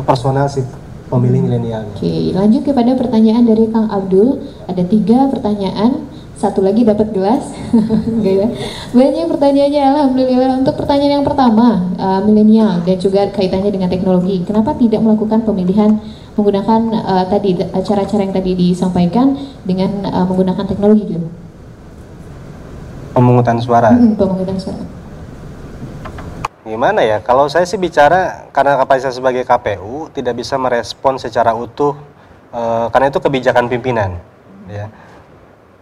personal si pemilih milenial. Oke, lanjut kepada pertanyaan dari Kang Abdul. Ada 3 pertanyaan. Satu lagi dapat gelas. Enggak ya. Banyak pertanyaannya, alhamdulillah. Untuk pertanyaan yang pertama, milenial dan juga kaitannya dengan teknologi. Kenapa tidak melakukan pemilihan menggunakan tadi cara-cara yang tadi disampaikan dengan menggunakan teknologi dulu? Pemungutan suara. Pemungutan suara. Gimana ya? Kalau saya sih bicara karena kapasitas sebagai KPU tidak bisa merespon secara utuh karena itu kebijakan pimpinan. Ya.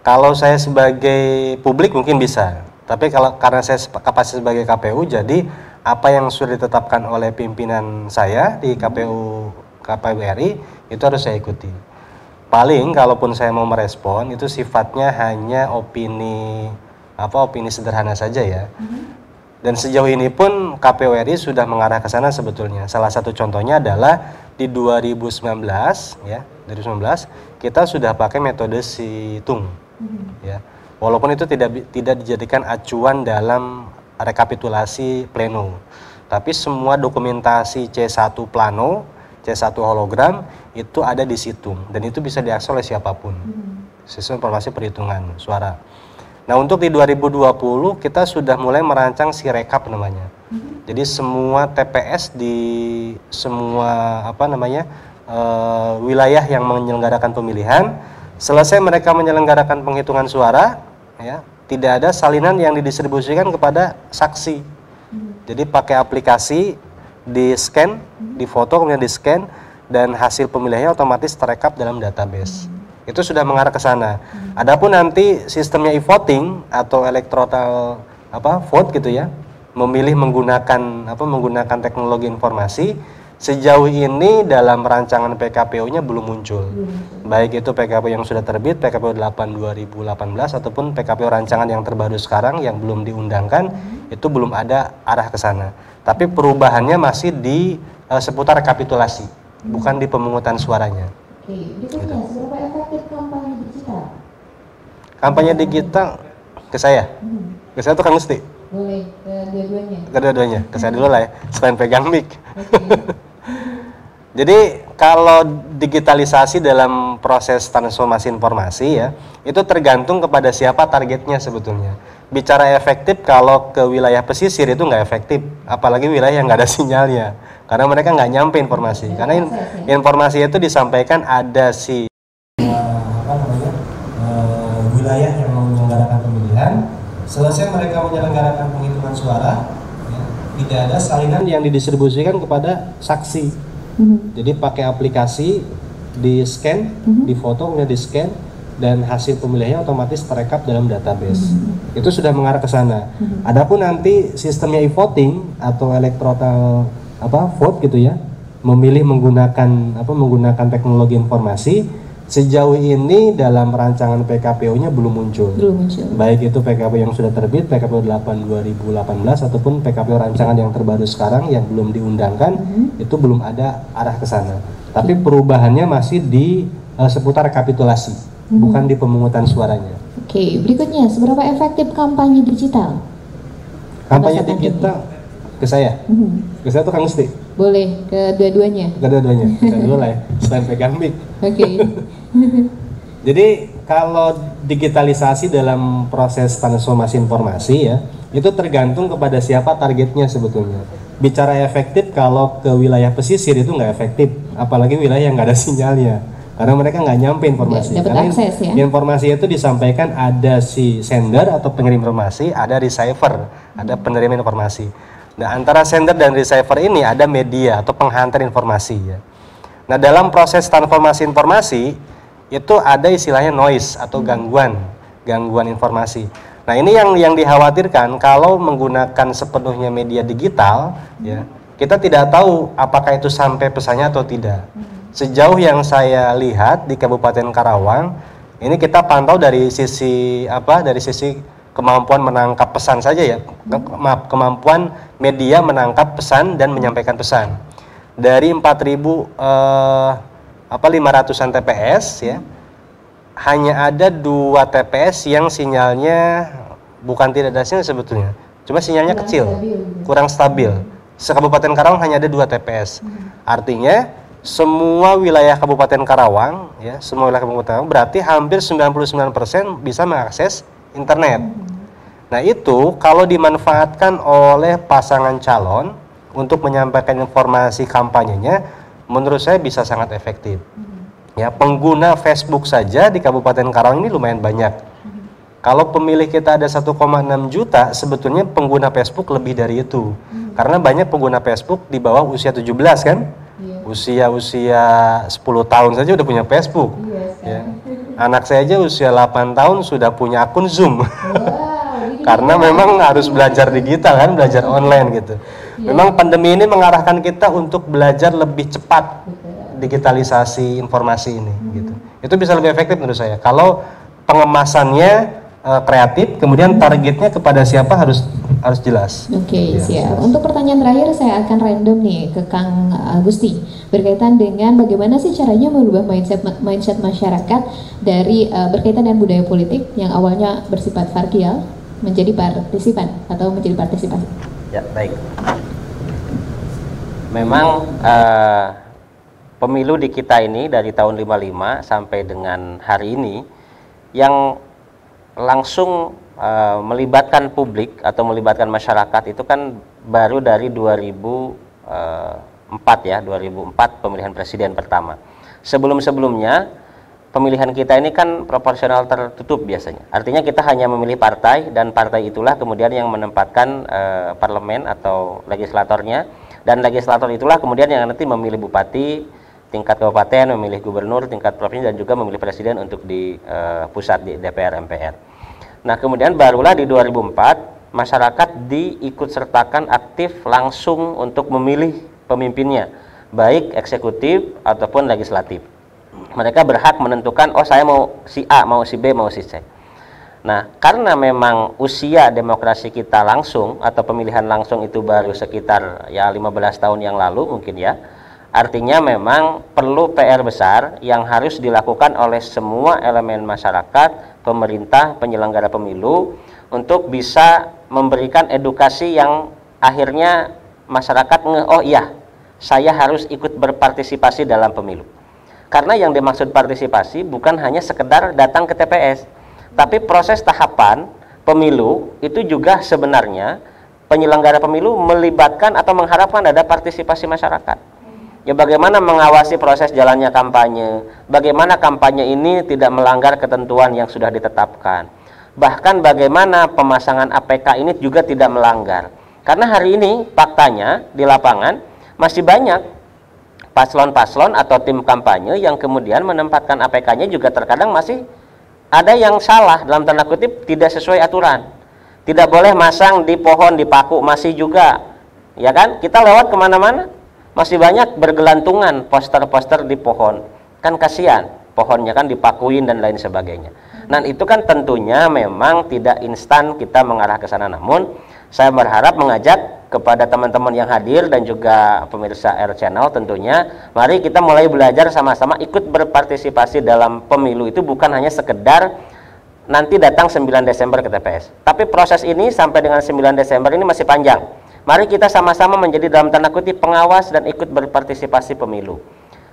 Kalau saya sebagai publik mungkin bisa, tapi karena saya kapasitas sebagai KPU, jadi apa yang sudah ditetapkan oleh pimpinan saya di KPU RI itu harus saya ikuti. Paling kalaupun saya mau merespon itu sifatnya hanya opini sederhana saja ya. Dan sejauh ini pun KPU RI sudah mengarah ke sana sebetulnya. Salah satu contohnya adalah di 2019 ya, 2019 kita sudah pakai metode situng. Ya, walaupun itu tidak dijadikan acuan dalam rekapitulasi pleno, tapi semua dokumentasi C1 plano, C1 hologram itu ada di situng dan itu bisa diakses oleh siapapun. Sistem informasi perhitungan suara. Nah untuk di 2020 kita sudah mulai merancang Sirekap namanya. Jadi semua TPS di semua wilayah yang menyelenggarakan pemilihan, selesai mereka menyelenggarakan penghitungan suara, ya, tidak ada salinan yang didistribusikan kepada saksi. Jadi pakai aplikasi, di scan, di foto kemudian di scan, dan hasil pemilihannya otomatis terekap dalam database. Itu sudah mengarah ke sana. Adapun nanti sistemnya e-voting atau electoral vote gitu ya, memilih menggunakan teknologi informasi. Sejauh ini dalam rancangan PKPU-nya belum muncul. Baik itu PKPU yang sudah terbit, PKPU 8 2018 ataupun PKPU rancangan yang terbaru sekarang yang belum diundangkan, itu belum ada arah ke sana. Tapi perubahannya masih di seputar rekapitulasi, bukan di pemungutan suaranya. Oke, berikutnya seberapa efektif kampanye digital? Kampanye digital ke saya? Ke saya tuh Kang Gusti? Boleh, kedua-duanya. Kedua-duanya, ke saya dulu lah ya, selain pegang mic. Oke. Jadi kalau digitalisasi dalam proses transformasi informasi ya, itu tergantung kepada siapa targetnya sebetulnya. Bicara efektif, kalau ke wilayah pesisir itu nggak efektif, apalagi wilayah yang nggak ada sinyalnya, karena mereka nggak nyampe informasi. Karena informasi itu disampaikan ada wilayah yang menyelenggarakan pemilihan. Selesai mereka menyelenggarakan penghitungan suara, ya, tidak ada salinan yang didistribusikan kepada saksi. Jadi pakai aplikasi, di scan, di foto, kemudian di scan, dan hasil pemilihannya otomatis terekap dalam database. Itu sudah mengarah ke sana. Adapun nanti sistemnya e-voting atau electoral vote gitu ya, memilih menggunakan teknologi informasi. Sejauh ini dalam rancangan PKPU-nya belum muncul. Baik itu PKPU yang sudah terbit, PKPU 8 2018 ataupun PKPU rancangan yang terbaru sekarang yang belum diundangkan, itu belum ada arah ke sana. Tapi perubahannya masih di seputar rekapitulasi, bukan di pemungutan suaranya. Oke, berikutnya seberapa efektif kampanye digital? Kampanye digital ke saya? Ke saya tuh Kang Gusti? Boleh, kedua-duanya. Kedua-duanya, ke saya dulu lah ya, selain pegang mic. Oke. Jadi kalau digitalisasi dalam proses transformasi informasi ya, itu tergantung kepada siapa targetnya sebetulnya. Bicara efektif, kalau ke wilayah pesisir itu nggak efektif, apalagi wilayah yang nggak ada sinyalnya, karena mereka nggak nyampe informasi. Karena akses, ya? Informasi itu disampaikan ada si sender atau pengirim informasi, ada receiver, ada penerima informasi. Nah, antara sender dan receiver ini ada media atau penghantar informasi ya. Nah, dalam proses transformasi informasi itu ada istilahnya noise atau gangguan informasi. Nah, ini yang dikhawatirkan kalau menggunakan sepenuhnya media digital ya, kita tidak tahu apakah itu sampai pesannya atau tidak. Sejauh yang saya lihat di Kabupaten Karawang, ini kita pantau dari sisi kemampuan menangkap pesan saja ya, kemampuan media menangkap pesan dan menyampaikan pesan. Dari 4.500-an TPS ya, hanya ada 2 TPS yang sinyalnya bukan tidak ada sinyal sebetulnya, cuma sinyalnya kurang stabil. Sekabupaten Karawang hanya ada 2 TPS. Artinya semua wilayah Kabupaten Karawang ya, semua wilayah Kabupaten Karawang berarti hampir 99% bisa mengakses internet. Nah, itu kalau dimanfaatkan oleh pasangan calon untuk menyampaikan informasi kampanyenya, menurut saya bisa sangat efektif. Ya, pengguna Facebook saja di Kabupaten Karawang ini lumayan banyak. Kalau pemilih kita ada 1,6 juta, sebetulnya pengguna Facebook lebih dari itu. Karena banyak pengguna Facebook di bawah usia 17 kan? Usia 10 tahun saja udah punya Facebook. Ya. Anak saya aja usia 8 tahun sudah punya akun Zoom. Karena memang harus belajar digital kan, belajar online gitu. Memang pandemi ini mengarahkan kita untuk belajar lebih cepat digitalisasi informasi ini gitu. Itu bisa lebih efektif menurut saya. Kalau pengemasannya kreatif, kemudian targetnya kepada siapa harus jelas. Oke, siap. Untuk pertanyaan terakhir saya akan random nih ke Kang Gusti, berkaitan dengan bagaimana sih caranya merubah mindset masyarakat dari berkaitan dengan budaya politik yang awalnya bersifat farkial menjadi partisipan atau menjadi partisipasi. Ya, baik. Memang pemilu di kita ini dari tahun 55 sampai dengan hari ini yang langsung melibatkan publik atau melibatkan masyarakat itu kan baru dari 2004 ya, 2004 pemilihan presiden pertama. Sebelum-sebelumnya pemilihan kita ini kan proporsional tertutup biasanya. Artinya kita hanya memilih partai dan partai itulah kemudian yang menempatkan parlemen atau legislatornya, dan legislator itulah kemudian yang nanti memilih bupati tingkat kabupaten, memilih gubernur tingkat provinsi, dan juga memilih presiden untuk di pusat di DPR MPR. Nah, kemudian barulah di 2004 masyarakat diikutsertakan aktif langsung untuk memilih pemimpinnya, baik eksekutif ataupun legislatif. Mereka berhak menentukan, oh saya mau si A, mau si B, mau si C. Nah, karena memang usia demokrasi kita langsung atau pemilihan langsung itu baru sekitar ya 15 tahun yang lalu mungkin ya, artinya memang perlu PR besar yang harus dilakukan oleh semua elemen masyarakat, pemerintah, penyelenggara pemilu untuk bisa memberikan edukasi yang akhirnya masyarakat oh iya, saya harus ikut berpartisipasi dalam pemilu. Karena yang dimaksud partisipasi bukan hanya sekedar datang ke TPS, tapi proses tahapan pemilu itu juga sebenarnya penyelenggara pemilu melibatkan atau mengharapkan ada partisipasi masyarakat. Ya, bagaimana mengawasi proses jalannya kampanye, bagaimana kampanye ini tidak melanggar ketentuan yang sudah ditetapkan, bahkan bagaimana pemasangan APK ini juga tidak melanggar. Karena hari ini faktanya di lapangan masih banyak paslon-paslon atau tim kampanye yang kemudian menempatkan APK-nya juga terkadang masih ada yang salah, dalam tanda kutip tidak sesuai aturan. Tidak boleh masang di pohon, di paku, masih juga, ya kan? Kita lewat kemana-mana masih banyak bergelantungan poster-poster di pohon, kan kasihan, pohonnya kan dipakuin dan lain sebagainya. Nah itu kan tentunya memang tidak instan kita mengarah ke sana. Namun saya berharap mengajak kepada teman-teman yang hadir dan juga pemirsa R Channel tentunya, mari kita mulai belajar sama-sama ikut berpartisipasi dalam pemilu. Itu bukan hanya sekedar nanti datang 9 Desember ke TPS, tapi proses ini sampai dengan 9 Desember ini masih panjang. Mari kita sama-sama menjadi dalam tanda kutip pengawas dan ikut berpartisipasi pemilu.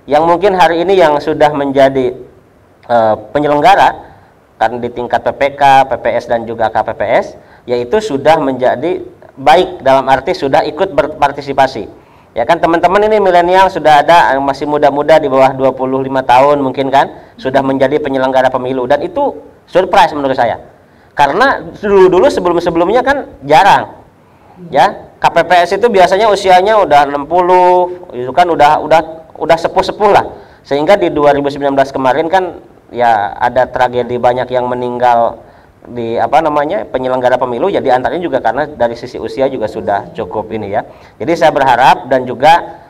Yang mungkin hari ini yang sudah menjadi penyelenggara kan di tingkat PPK, PPS dan juga KPPS, yaitu sudah menjadi baik dalam arti sudah ikut berpartisipasi. Ya kan teman-teman ini milenial sudah ada yang masih muda-muda di bawah 25 tahun mungkin kan sudah menjadi penyelenggara pemilu, dan itu surprise menurut saya. Karena dulu-dulu sebelum-sebelumnya kan jarang. Ya, KPPS itu biasanya usianya udah 60, itu kan udah sepuh-sepuh lah. Sehingga di 2019 kemarin kan ya ada tragedi banyak yang meninggal di penyelenggara pemilu, ya diantaranya juga karena dari sisi usia juga sudah cukup ini ya. Jadi saya berharap dan juga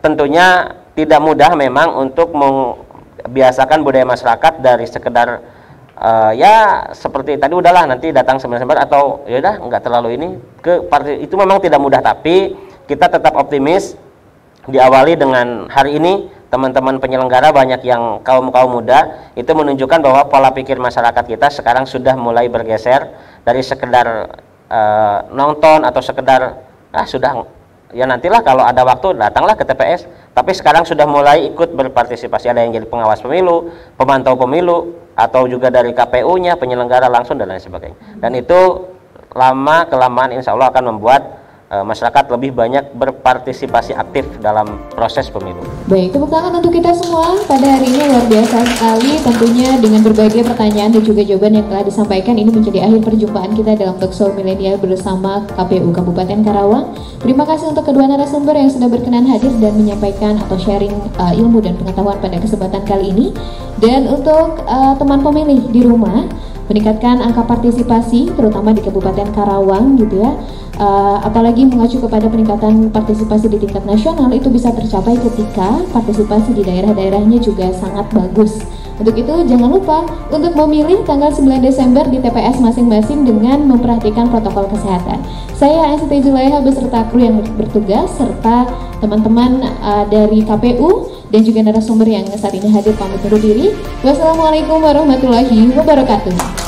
tentunya tidak mudah memang untuk membiasakan budaya masyarakat dari sekedar ya seperti tadi udahlah nanti datang 9 Desember atau ya udah nggak terlalu ini ke partai, itu memang tidak mudah, tapi kita tetap optimis. Diawali dengan hari ini teman-teman penyelenggara banyak yang kaum muda itu menunjukkan bahwa pola pikir masyarakat kita sekarang sudah mulai bergeser dari sekedar nonton atau sekedar sudah ya nantilah kalau ada waktu datanglah ke TPS, tapi sekarang sudah mulai ikut berpartisipasi, ada yang jadi pengawas pemilu, pemantau pemilu, atau juga dari KPU-nya penyelenggara langsung dan lain sebagainya. Dan itu lama kelamaan insya Allah akan membuat masyarakat lebih banyak berpartisipasi aktif dalam proses pemilu. Baik, tepuk tangan untuk kita semua pada hari ini, luar biasa sekali tentunya dengan berbagai pertanyaan dan juga jawaban yang telah disampaikan. Ini menjadi akhir perjumpaan kita dalam Talkshow Milenial bersama KPU Kabupaten Karawang. Terima kasih untuk kedua narasumber yang sudah berkenan hadir dan menyampaikan atau sharing ilmu dan pengetahuan pada kesempatan kali ini. Dan untuk teman pemilih di rumah, meningkatkan angka partisipasi terutama di Kabupaten Karawang gitu ya. Apalagi mengacu kepada peningkatan partisipasi di tingkat nasional, itu bisa tercapai ketika partisipasi di daerah-daerahnya juga sangat bagus. Untuk itu jangan lupa untuk memilih tanggal 9 Desember di TPS masing-masing dengan memperhatikan protokol kesehatan. Saya Siti Julaiha beserta kru yang bertugas serta teman-teman dari KPU dan juga narasumber yang saat ini hadir pamit undur diri. Wassalamualaikum warahmatullahi wabarakatuh.